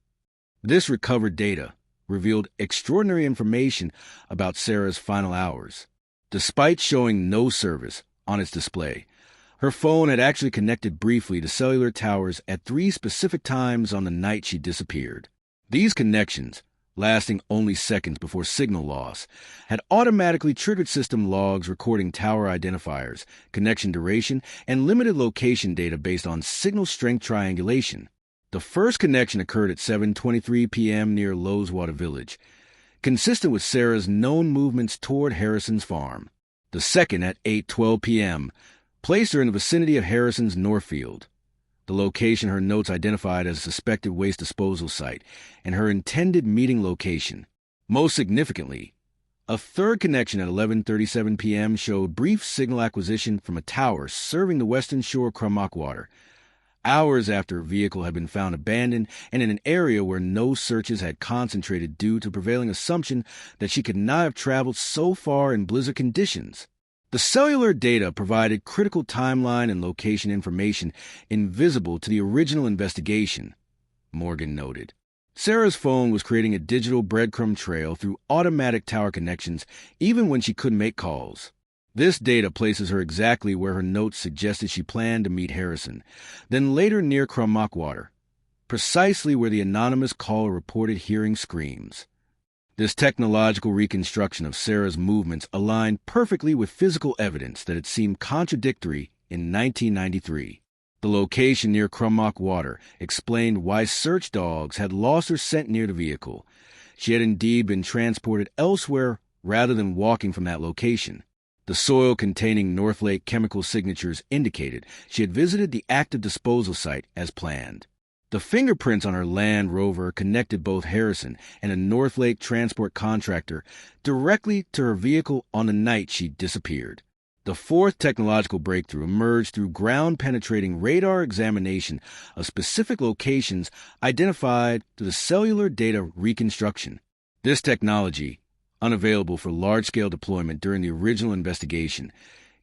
This recovered data revealed extraordinary information about Sarah's final hours. Despite showing no service on its display, her phone had actually connected briefly to cellular towers at 3 specific times on the night she disappeared. These connections, lasting only seconds before signal loss, had automatically triggered system logs recording tower identifiers, connection duration, and limited location data based on signal strength triangulation. The first connection occurred at 7:23 p.m. near Loweswater Village, consistent with Sarah's known movements toward Harrison's farm. The second at 8:12 p.m. placed her in the vicinity of Harrison's Northfield, the location her notes identified as a suspected waste disposal site, and her intended meeting location. Most significantly, a third connection at 11:37 p.m. showed brief signal acquisition from a tower serving the western shore of Crummock Water, hours after her vehicle had been found abandoned and in an area where no searches had concentrated due to prevailing assumption that she could not have traveled so far in blizzard conditions. The cellular data provided critical timeline and location information invisible to the original investigation, Morgan noted. Sarah's phone was creating a digital breadcrumb trail through automatic tower connections even when she couldn't make calls. This data places her exactly where her notes suggested she planned to meet Harrison, then later near Crummock Water. precisely where the anonymous caller reported hearing screams. This technological reconstruction of Sarah's movements aligned perfectly with physical evidence that had seemed contradictory in 1993. The location near Crummock Water explained why search dogs had lost their scent near the vehicle. She had indeed been transported elsewhere rather than walking from that location. The soil containing North Lake chemical signatures indicated she had visited the active disposal site as planned. The fingerprints on her Land Rover connected both Harrison and a North Lake transport contractor directly to her vehicle on the night she disappeared. The fourth technological breakthrough emerged through ground-penetrating radar examination of specific locations identified through the cellular data reconstruction. This technology, unavailable for large-scale deployment during the original investigation,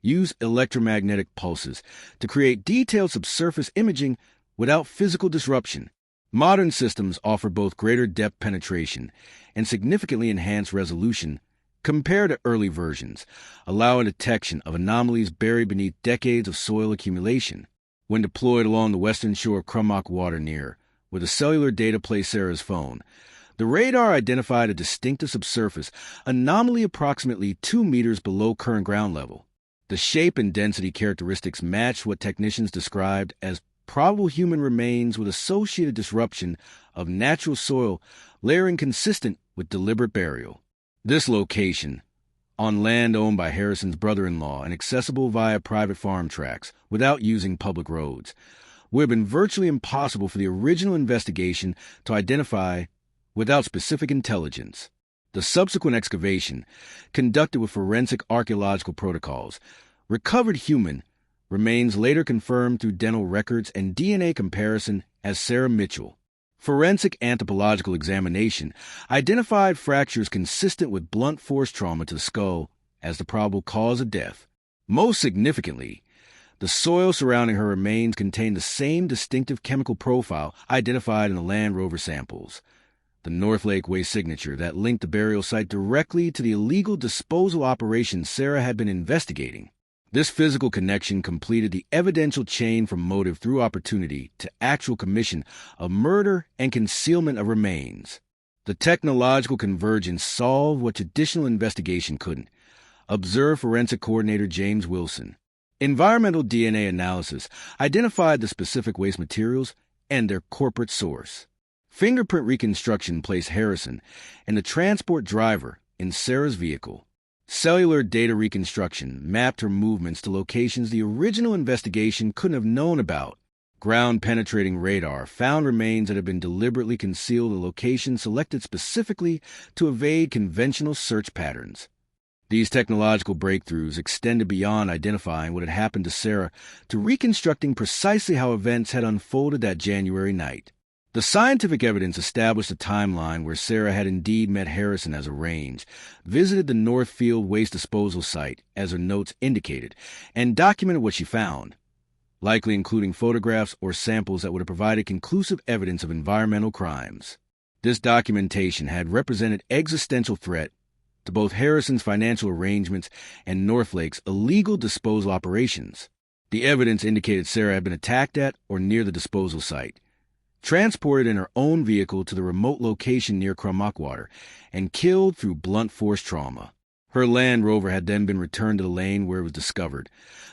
used electromagnetic pulses to create detailed subsurface imaging without physical disruption. Modern systems offer both greater depth penetration and significantly enhanced resolution compared to early versions, allowing detection of anomalies buried beneath decades of soil accumulation. When deployed along the western shore of Crummock Water near, where the cellular data placed Sarah's phone, the radar identified a distinctive subsurface anomaly approximately 2 meters below current ground level. The shape and density characteristics matched what technicians described as probable human remains with associated disruption of natural soil layering consistent with deliberate burial. This location, on land owned by Harrison's brother-in-law and accessible via private farm tracks without using public roads, would have been virtually impossible for the original investigation to identify without specific intelligence. The subsequent excavation, conducted with forensic archaeological protocols, recovered human remains later confirmed through dental records and DNA comparison as Sarah Mitchell. Forensic anthropological examination identified fractures consistent with blunt force trauma to the skull as the probable cause of death. Most significantly, the soil surrounding her remains contained the same distinctive chemical profile identified in the Land Rover samples. The North Lake waste signature that linked the burial site directly to the illegal disposal operation Sarah had been investigating. This physical connection completed the evidential chain from motive through opportunity to actual commission of murder and concealment of remains. The technological convergence solved what traditional investigation couldn't. Observed forensic coordinator James Wilson. Environmental DNA analysis identified the specific waste materials and their corporate source. Fingerprint reconstruction placed Harrison and the transport driver in Sarah's vehicle. Cellular data reconstruction mapped her movements to locations the original investigation couldn't have known about. Ground-penetrating radar found remains that had been deliberately concealed in locations selected specifically to evade conventional search patterns. These technological breakthroughs extended beyond identifying what had happened to Sarah to reconstructing precisely how events had unfolded that January night. The scientific evidence established a timeline where Sarah had indeed met Harrison as arranged, visited the Northfield waste disposal site, as her notes indicated, and documented what she found, likely including photographs or samples that would have provided conclusive evidence of environmental crimes. This documentation had represented existential threat to both Harrison's financial arrangements and Northlake's illegal disposal operations. The evidence indicated Sarah had been attacked at or near the disposal site, transported in her own vehicle to the remote location near Crummock Water, and killed through blunt force trauma. Her Land Rover had then been returned to the lane where it was discovered,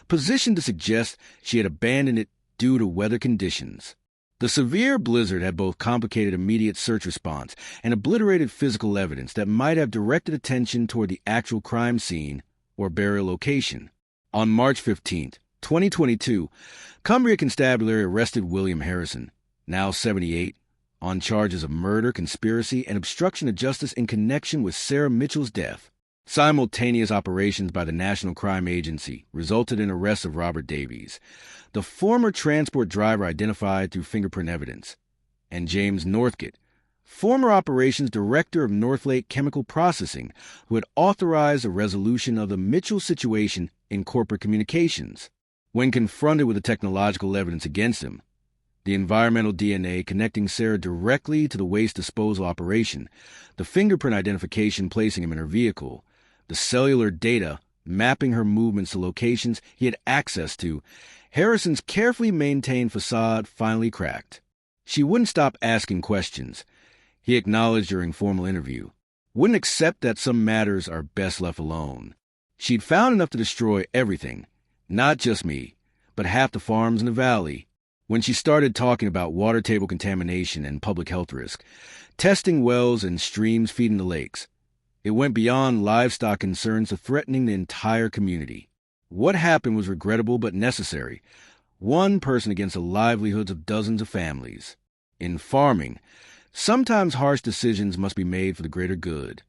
positioned to suggest she had abandoned it due to weather conditions. The severe blizzard had both complicated immediate search response and obliterated physical evidence that might have directed attention toward the actual crime scene or burial location. On March 15, 2022, Cumbria Constabulary arrested William Harrison, now 78, on charges of murder, conspiracy, and obstruction of justice in connection with Sarah Mitchell's death. Simultaneous operations by the National Crime Agency resulted in arrests of Robert Davies, the former transport driver identified through fingerprint evidence, and James Northgate, former operations director of North Lake Chemical Processing, who had authorized the resolution of the Mitchell situation in corporate communications. When confronted with the technological evidence against him, the environmental DNA connecting Sarah directly to the waste disposal operation, the fingerprint identification placing him in her vehicle, the cellular data mapping her movements to locations he had access to, Harrison's carefully maintained facade finally cracked. She wouldn't stop asking questions, he acknowledged during formal interview. Wouldn't accept that some matters are best left alone. She'd found enough to destroy everything, not just me, but half the farms in the valley. When she started talking about water table contamination and public health risk, testing wells and streams feeding the lakes, it went beyond livestock concerns to threatening the entire community. What happened was regrettable but necessary. One person against the livelihoods of dozens of families. In farming, sometimes harsh decisions must be made for the greater good.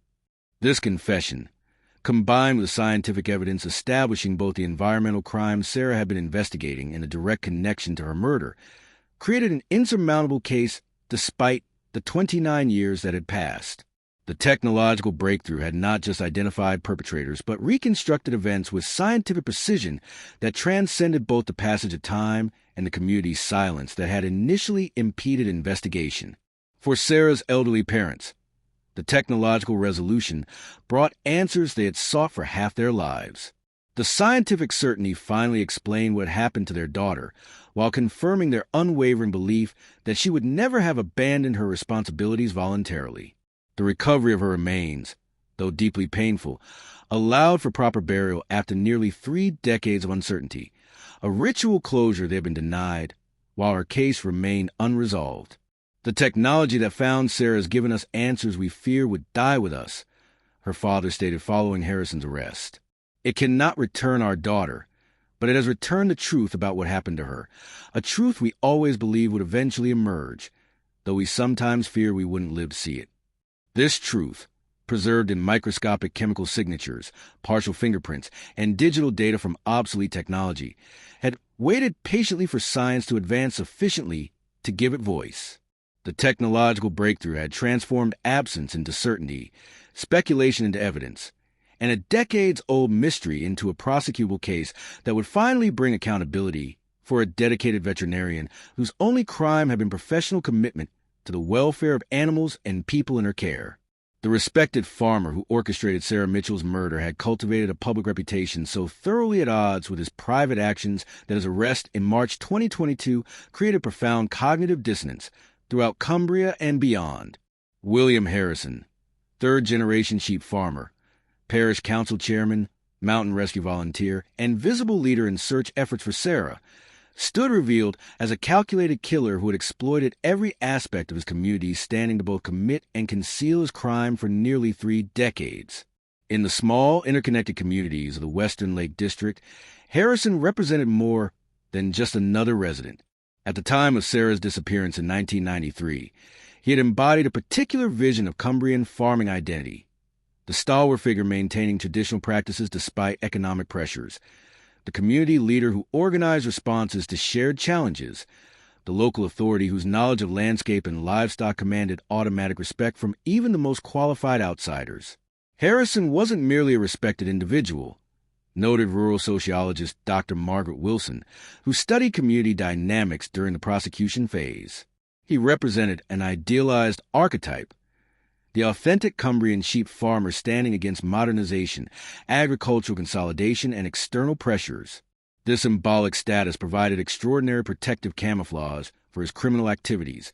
This confession, combined with scientific evidence establishing both the environmental crimes Sarah had been investigating and a direct connection to her murder, created an insurmountable case despite the 29 years that had passed. The technological breakthrough had not just identified perpetrators, but reconstructed events with scientific precision that transcended both the passage of time and the community's silence that had initially impeded investigation. For Sarah's elderly parents, the technological resolution brought answers they had sought for half their lives. The scientific certainty finally explained what happened to their daughter, while confirming their unwavering belief that she would never have abandoned her responsibilities voluntarily. The recovery of her remains, though deeply painful, allowed for proper burial after nearly 3 decades of uncertainty, a ritual closure they had been denied, while her case remained unresolved. The technology that found Sarah has given us answers we fear would die with us, her father stated following Harrison's arrest. It cannot return our daughter, but it has returned the truth about what happened to her, a truth we always believed would eventually emerge, though we sometimes fear we wouldn't live to see it. This truth, preserved in microscopic chemical signatures, partial fingerprints, and digital data from obsolete technology, had waited patiently for science to advance sufficiently to give it voice. The technological breakthrough had transformed absence into certainty, speculation into evidence, and a decades-old mystery into a prosecutable case that would finally bring accountability for a dedicated veterinarian whose only crime had been professional commitment to the welfare of animals and people in her care. The respected farmer who orchestrated Sarah Mitchell's murder had cultivated a public reputation so thoroughly at odds with his private actions that his arrest in March 2022 created profound cognitive dissonance throughout Cumbria and beyond. William Harrison, third-generation sheep farmer, parish council chairman, mountain rescue volunteer, and visible leader in search efforts for Sarah, stood revealed as a calculated killer who had exploited every aspect of his community, standing to both commit and conceal his crime for nearly 3 decades. In the small, interconnected communities of the Western Lake District, Harrison represented more than just another resident. At the time of Sarah's disappearance in 1993, he had embodied a particular vision of Cumbrian farming identity, the stalwart figure maintaining traditional practices despite economic pressures, the community leader who organized responses to shared challenges, the local authority whose knowledge of landscape and livestock commanded automatic respect from even the most qualified outsiders. Harrison wasn't merely a respected individual. Noted rural sociologist Dr. Margaret Wilson, who studied community dynamics during the prosecution phase. He represented an idealized archetype, the authentic Cumbrian sheep farmer standing against modernization, agricultural consolidation, and external pressures. This symbolic status provided extraordinary protective camouflage for his criminal activities,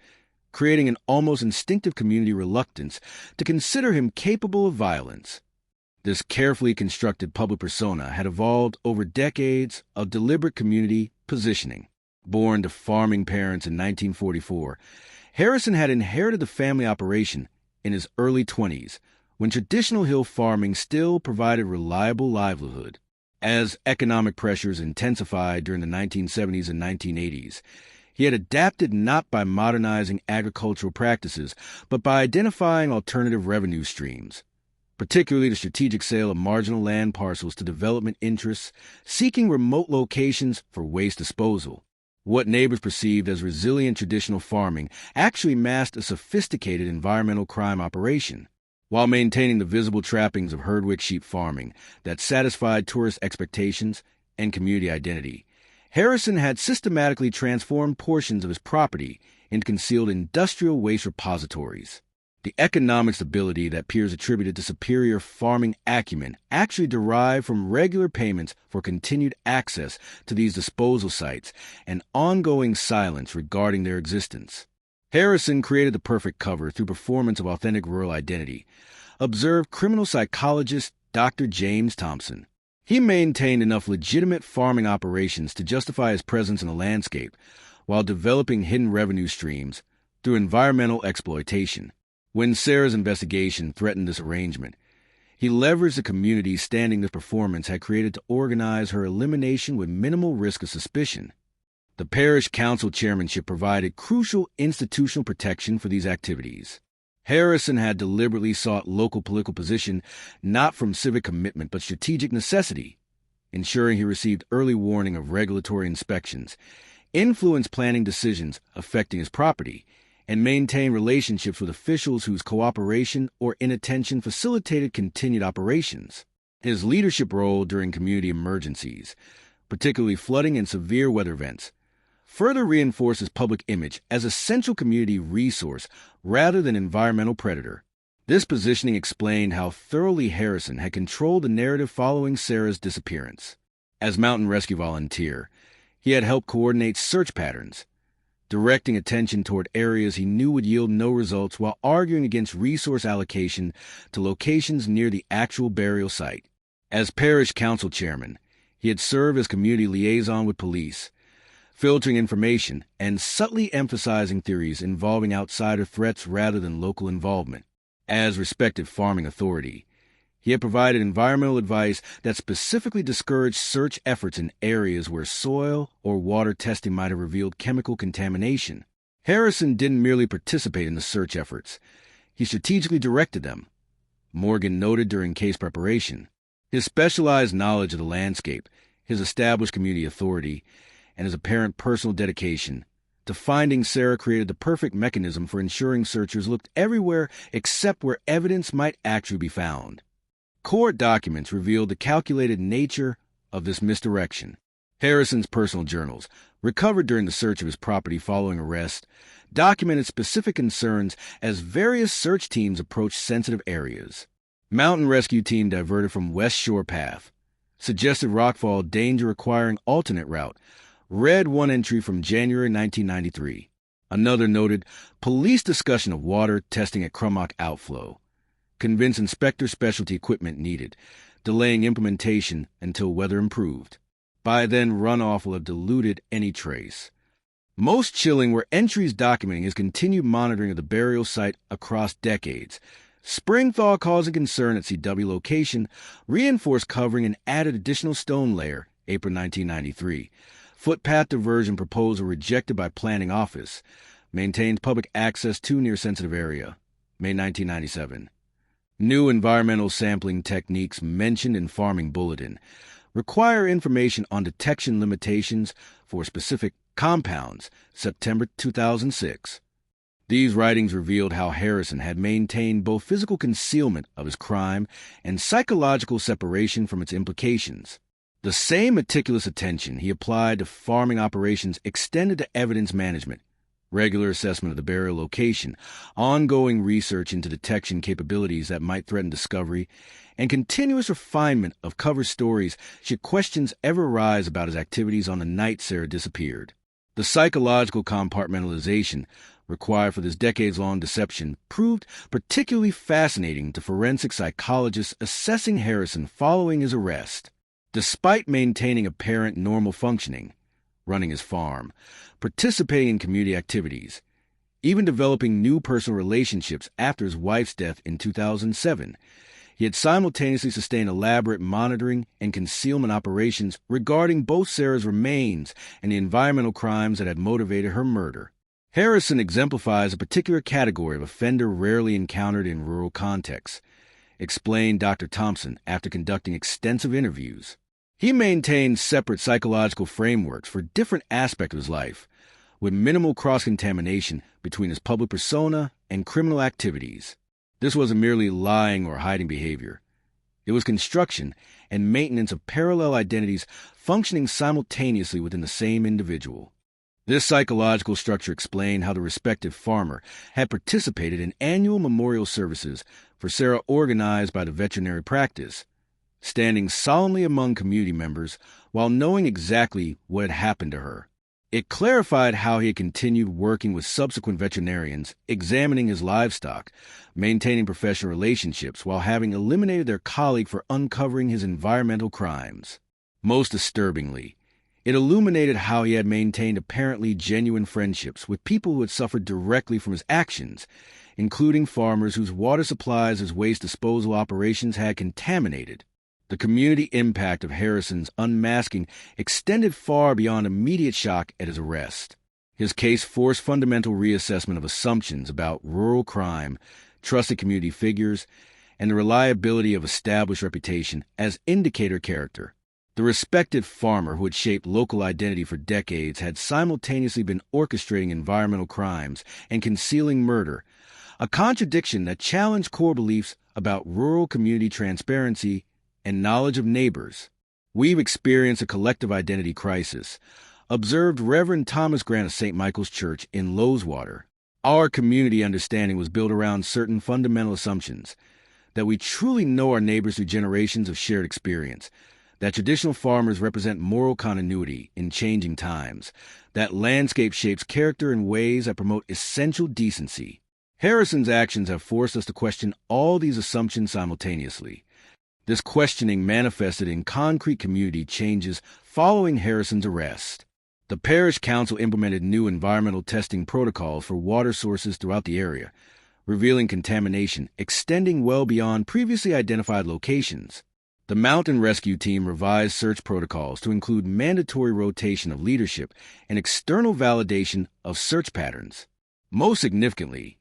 creating an almost instinctive community reluctance to consider him capable of violence. This carefully constructed public persona had evolved over decades of deliberate community positioning. Born to farming parents in 1944, Harrison had inherited the family operation in his early 20s, when traditional hill farming still provided reliable livelihood. As economic pressures intensified during the 1970s and 1980s, he had adapted not by modernizing agricultural practices, but by identifying alternative revenue streams, particularly the strategic sale of marginal land parcels to development interests seeking remote locations for waste disposal. What neighbors perceived as resilient traditional farming actually masked a sophisticated environmental crime operation, while maintaining the visible trappings of Herdwick sheep farming that satisfied tourist expectations and community identity. Harrison had systematically transformed portions of his property into concealed industrial waste repositories. The economic stability that peers attributed to superior farming acumen actually derived from regular payments for continued access to these disposal sites and ongoing silence regarding their existence. Harrison created the perfect cover through performance of authentic rural identity, observed criminal psychologist Dr. James Thompson. He maintained enough legitimate farming operations to justify his presence in the landscape, while developing hidden revenue streams through environmental exploitation. When Sarah's investigation threatened this arrangement, he leveraged the community's standing this performance had created to organize her elimination with minimal risk of suspicion. The parish council chairmanship provided crucial institutional protection for these activities. Harrison had deliberately sought local political position not from civic commitment but strategic necessity, ensuring he received early warning of regulatory inspections, influenced planning decisions affecting his property, and maintained relationships with officials whose cooperation or inattention facilitated continued operations. His leadership role during community emergencies, particularly flooding and severe weather events, further reinforces public image as a central community resource rather than environmental predator. This positioning explained how thoroughly Harrison had controlled the narrative following Sarah's disappearance. As mountain rescue volunteer, he had helped coordinate search patterns, directing attention toward areas he knew would yield no results while arguing against resource allocation to locations near the actual burial site. As parish council chairman, he had served as community liaison with police, filtering information and subtly emphasizing theories involving outsider threats rather than local involvement. As respected farming authority, he had provided environmental advice that specifically discouraged search efforts in areas where soil or water testing might have revealed chemical contamination. Harrison didn't merely participate in the search efforts, he strategically directed them, Morgan noted during case preparation. His specialized knowledge of the landscape, his established community authority, and his apparent personal dedication to finding Sarah created the perfect mechanism for ensuring searchers looked everywhere except where evidence might actually be found. Court documents revealed the calculated nature of this misdirection. Harrison's personal journals, recovered during the search of his property following arrest, documented specific concerns as various search teams approached sensitive areas. Mountain rescue team diverted from West Shore Path, suggested rockfall danger requiring alternate route, read one entry from January 1993. Another noted police discussion of water testing at Crummock outflow, convinced inspector specialty equipment needed, delaying implementation until weather improved. By then, runoff will have diluted any trace. Most chilling were entries documenting his continued monitoring of the burial site across decades. Spring thaw causing concern at CW location, reinforced covering and added additional stone layer, April 1993. Footpath diversion proposal rejected by planning office. Maintained public access to near sensitive area, May 1997. New environmental sampling techniques mentioned in farming bulletin require information on detection limitations for specific compounds, September 2006. These writings revealed how Harrison had maintained both physical concealment of his crime and psychological separation from its implications. The same meticulous attention he applied to farming operations extended to evidence management, regular assessment of the burial location, ongoing research into detection capabilities that might threaten discovery, and continuous refinement of cover stories should questions ever arise about his activities on the night Sarah disappeared. The psychological compartmentalization required for this decades-long deception proved particularly fascinating to forensic psychologists assessing Harrison following his arrest. Despite maintaining apparent normal functioning, running his farm, participating in community activities, even developing new personal relationships after his wife's death in 2007, he had simultaneously sustained elaborate monitoring and concealment operations regarding both Sarah's remains and the environmental crimes that had motivated her murder. Harrison exemplifies a particular category of offender rarely encountered in rural contexts, explained Dr. Thompson after conducting extensive interviews. He maintained separate psychological frameworks for different aspects of his life, with minimal cross-contamination between his public persona and criminal activities. This wasn't merely lying or hiding behavior. It was construction and maintenance of parallel identities functioning simultaneously within the same individual. This psychological structure explained how the respective farmer had participated in annual memorial services for Sarah organized by the veterinary practice, standing solemnly among community members while knowing exactly what had happened to her. It clarified how he had continued working with subsequent veterinarians, examining his livestock, maintaining professional relationships while having eliminated their colleague for uncovering his environmental crimes. Most disturbingly, it illuminated how he had maintained apparently genuine friendships with people who had suffered directly from his actions, including farmers whose water supplies as waste disposal operations had contaminated. The community impact of Harrison's unmasking extended far beyond immediate shock at his arrest. His case forced fundamental reassessment of assumptions about rural crime, trusted community figures, and the reliability of established reputation as indicator character. The respected farmer who had shaped local identity for decades had simultaneously been orchestrating environmental crimes and concealing murder, a contradiction that challenged core beliefs about rural community transparency and knowledge of neighbors. "We've experienced a collective identity crisis," observed Reverend Thomas Grant of St. Michael's Church in Loweswater. "Our community understanding was built around certain fundamental assumptions, that we truly know our neighbors through generations of shared experience, that traditional farmers represent moral continuity in changing times, that landscape shapes character in ways that promote essential decency." Harrison's actions have forced us to question all these assumptions simultaneously. This questioning manifested in concrete community changes following Harrison's arrest. The parish council implemented new environmental testing protocols for water sources throughout the area, revealing contamination extending well beyond previously identified locations. The mountain rescue team revised search protocols to include mandatory rotation of leadership and external validation of search patterns. Most significantly,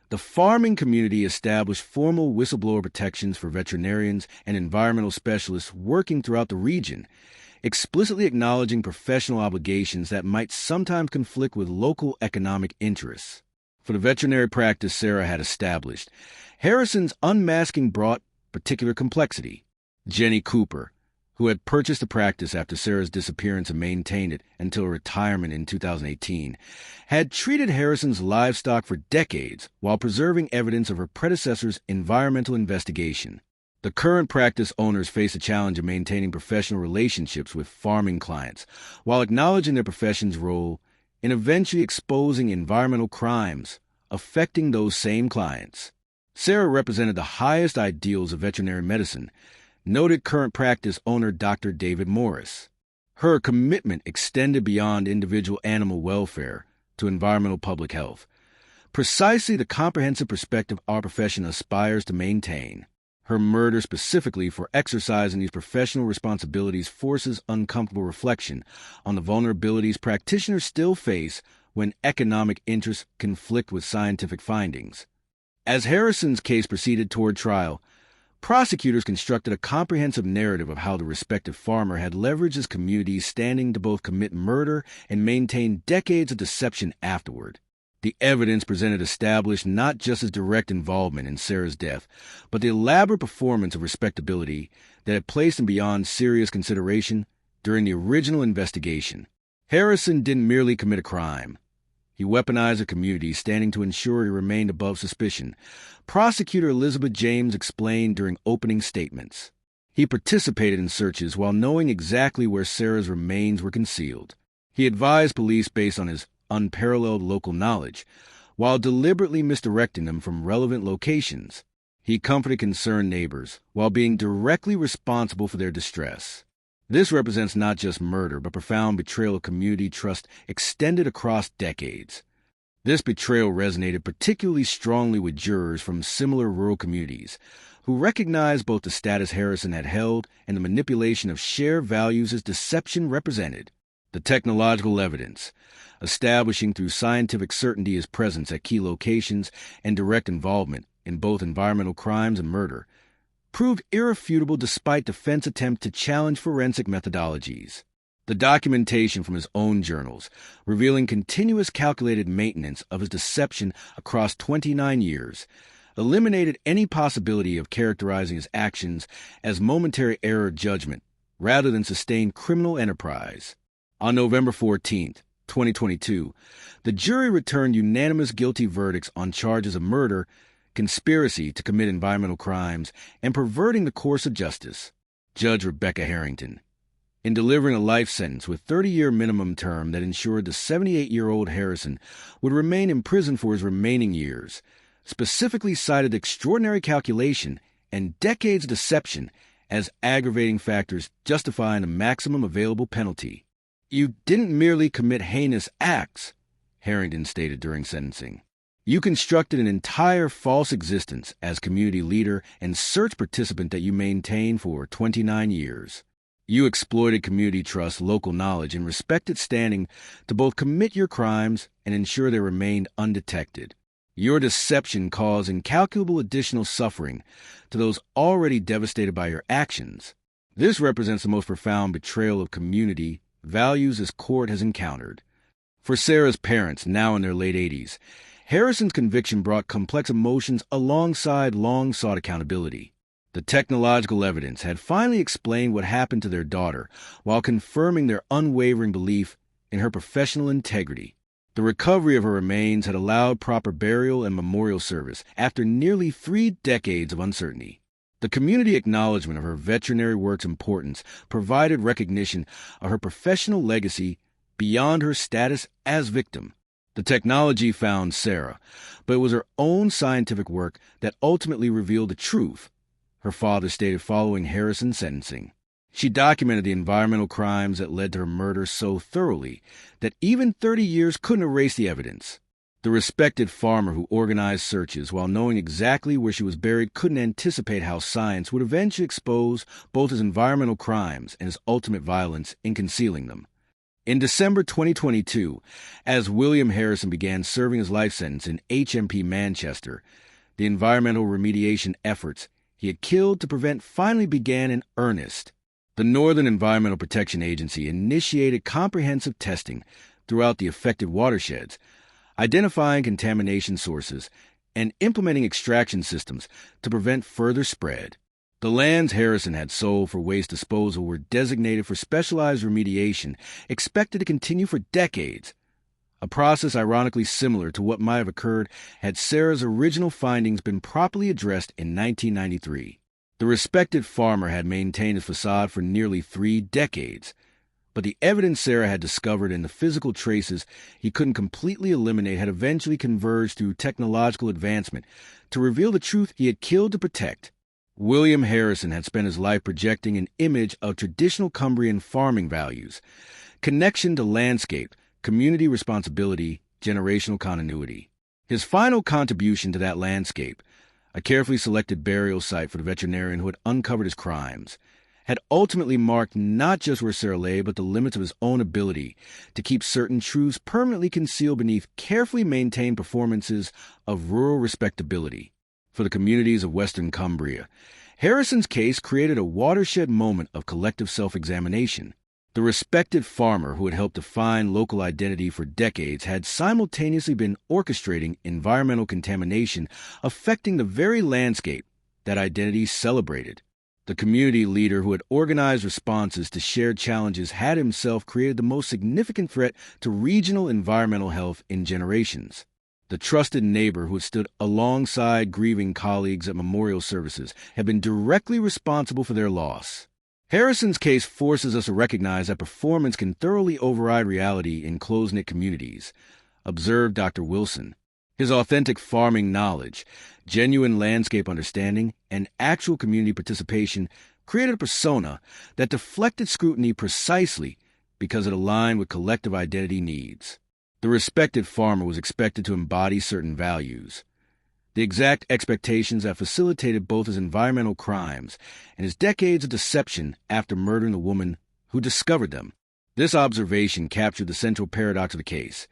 the farming community established formal whistleblower protections for veterinarians and environmental specialists working throughout the region, explicitly acknowledging professional obligations that might sometimes conflict with local economic interests. For the veterinary practice Sarah had established, Harrison's unmasking brought particular complexity. Jenny Cooper, who had purchased the practice after Sarah's disappearance and maintained it until her retirement in 2018, had treated Harrison's livestock for decades while preserving evidence of her predecessor's environmental investigation. The current practice owners face a challenge of maintaining professional relationships with farming clients while acknowledging their profession's role in eventually exposing environmental crimes affecting those same clients. Sarah represented the highest ideals of veterinary medicine, noted current practice owner Dr. David Morris. Her commitment extended beyond individual animal welfare to environmental public health, precisely the comprehensive perspective our profession aspires to maintain. Her murder specifically for exercising these professional responsibilities forces uncomfortable reflection on the vulnerabilities practitioners still face when economic interests conflict with scientific findings. As Harrison's case proceeded toward trial, prosecutors constructed a comprehensive narrative of how the respective farmer had leveraged his community's standing to both commit murder and maintain decades of deception afterward. The evidence presented established not just his direct involvement in Sarah's death, but the elaborate performance of respectability that had placed him beyond serious consideration during the original investigation. Harrison didn't merely commit a crime. He weaponized a community standing to ensure he remained above suspicion, Prosecutor Elizabeth James explained during opening statements. He participated in searches while knowing exactly where Sarah's remains were concealed. He advised police based on his unparalleled local knowledge, while deliberately misdirecting them from relevant locations. He comforted concerned neighbors while being directly responsible for their distress. This represents not just murder, but profound betrayal of community trust extended across decades. This betrayal resonated particularly strongly with jurors from similar rural communities, who recognized both the status Harrison had held and the manipulation of shared values his deception represented. The technological evidence, establishing through scientific certainty his presence at key locations and direct involvement in both environmental crimes and murder, proved irrefutable despite defense attempts to challenge forensic methodologies. The documentation from his own journals, revealing continuous calculated maintenance of his deception across 29 years, eliminated any possibility of characterizing his actions as momentary error of judgment rather than sustained criminal enterprise. On November 14, 2022, the jury returned unanimous guilty verdicts on charges of murder, conspiracy to commit environmental crimes, and perverting the course of justice. Judge Rebecca Harrington. in delivering a life sentence with 30-year minimum term that ensured the 78-year-old Harrison would remain in prison for his remaining years, specifically cited extraordinary calculation and decades of deception as aggravating factors justifying the maximum available penalty. "You didn't merely commit heinous acts," Harrington stated during sentencing. "You constructed an entire false existence as community leader and search participant that you maintained for 29 years. You exploited community trust, local knowledge, and respected standing to both commit your crimes and ensure they remained undetected. Your deception caused incalculable additional suffering to those already devastated by your actions. This represents the most profound betrayal of community values this court has encountered." For Sarah's parents, now in their late 80s, Harrison's conviction brought complex emotions alongside long-sought accountability. The technological evidence had finally explained what happened to their daughter while confirming their unwavering belief in her professional integrity. The recovery of her remains had allowed proper burial and memorial service after nearly 3 decades of uncertainty. The community acknowledgement of her veterinary work's importance provided recognition of her professional legacy beyond her status as victim. The technology found Sarah, but it was her own scientific work that ultimately revealed the truth, her father stated following Harrison's sentencing. She documented the environmental crimes that led to her murder so thoroughly that even 30 years couldn't erase the evidence. The respected farmer who organized searches while knowing exactly where she was buried couldn't anticipate how science would eventually expose both his environmental crimes and his ultimate violence in concealing them. In December 2022, as William Harrison began serving his life sentence in HMP Manchester, the environmental remediation efforts he had killed to prevent finally began in earnest. The Northern Environmental Protection Agency initiated comprehensive testing throughout the affected watersheds, identifying contamination sources and implementing extraction systems to prevent further spread. The lands Harrison had sold for waste disposal were designated for specialized remediation, expected to continue for decades, a process ironically similar to what might have occurred had Sarah's original findings been properly addressed in 1993. The respected farmer had maintained his facade for nearly 3 decades, but the evidence Sarah had discovered and the physical traces he couldn't completely eliminate had eventually converged through technological advancement to reveal the truth he had killed to protect. William Harrison had spent his life projecting an image of traditional Cumbrian farming values, connection to landscape, community responsibility, generational continuity. His final contribution to that landscape, a carefully selected burial site for the veterinarian who had uncovered his crimes, had ultimately marked not just where Sarah lay, but the limits of his own ability to keep certain truths permanently concealed beneath carefully maintained performances of rural respectability. For the communities of Western Cumbria, Harrison's case created a watershed moment of collective self-examination. The respected farmer who had helped define local identity for decades had simultaneously been orchestrating environmental contamination affecting the very landscape that identity celebrated. The community leader who had organized responses to shared challenges had himself created the most significant threat to regional environmental health in generations. The trusted neighbor who had stood alongside grieving colleagues at memorial services had been directly responsible for their loss. Harrison's case forces us to recognize that performance can thoroughly override reality in close-knit communities, observed Dr. Wilson. His authentic farming knowledge, genuine landscape understanding, and actual community participation created a persona that deflected scrutiny precisely because it aligned with collective identity needs. The respected farmer was expected to embody certain values, the exact expectations that facilitated both his environmental crimes and his decades of deception after murdering the woman who discovered them. This observation captured the central paradox of the case.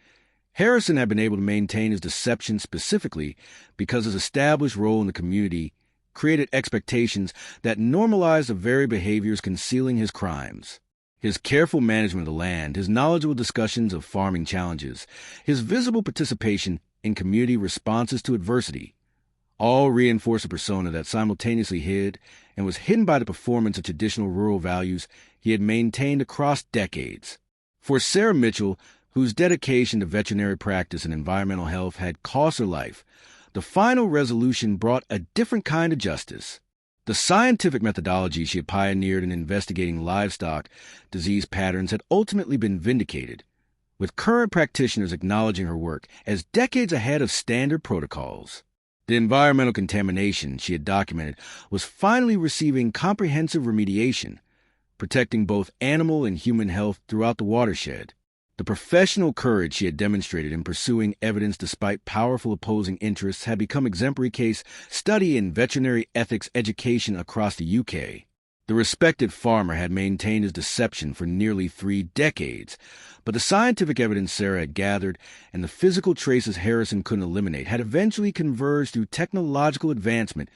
Harrison had been able to maintain his deception specifically because his established role in the community created expectations that normalized the very behaviors concealing his crimes. His careful management of the land, his knowledgeable discussions of farming challenges, his visible participation in community responses to adversity, all reinforced a persona that simultaneously hid and was hidden by the performance of traditional rural values he had maintained across decades. For Sarah Mitchell, whose dedication to veterinary practice and environmental health had cost her life, the final resolution brought a different kind of justice. The scientific methodology she had pioneered in investigating livestock disease patterns had ultimately been vindicated, with current practitioners acknowledging her work as decades ahead of standard protocols. The environmental contamination she had documented was finally receiving comprehensive remediation, protecting both animal and human health throughout the watershed. The professional courage she had demonstrated in pursuing evidence despite powerful opposing interests had become exemplary case study in veterinary ethics education across the UK. The respected farmer had maintained his deception for nearly 3 decades, but the scientific evidence Sarah had gathered and the physical traces Harrison couldn't eliminate had eventually converged through technological advancement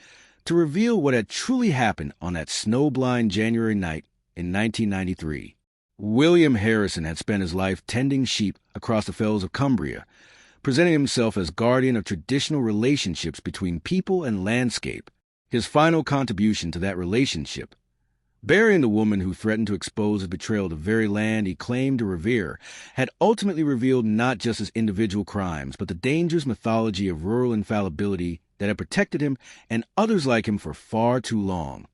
to reveal what had truly happened on that snow-blind January night in 1993. William Harrison had spent his life tending sheep across the fells of Cumbria, presenting himself as guardian of traditional relationships between people and landscape. His final contribution to that relationship, burying the woman who threatened to expose his betrayal of the very land he claimed to revere, had ultimately revealed not just his individual crimes, but the dangerous mythology of rural infallibility that had protected him and others like him for far too long.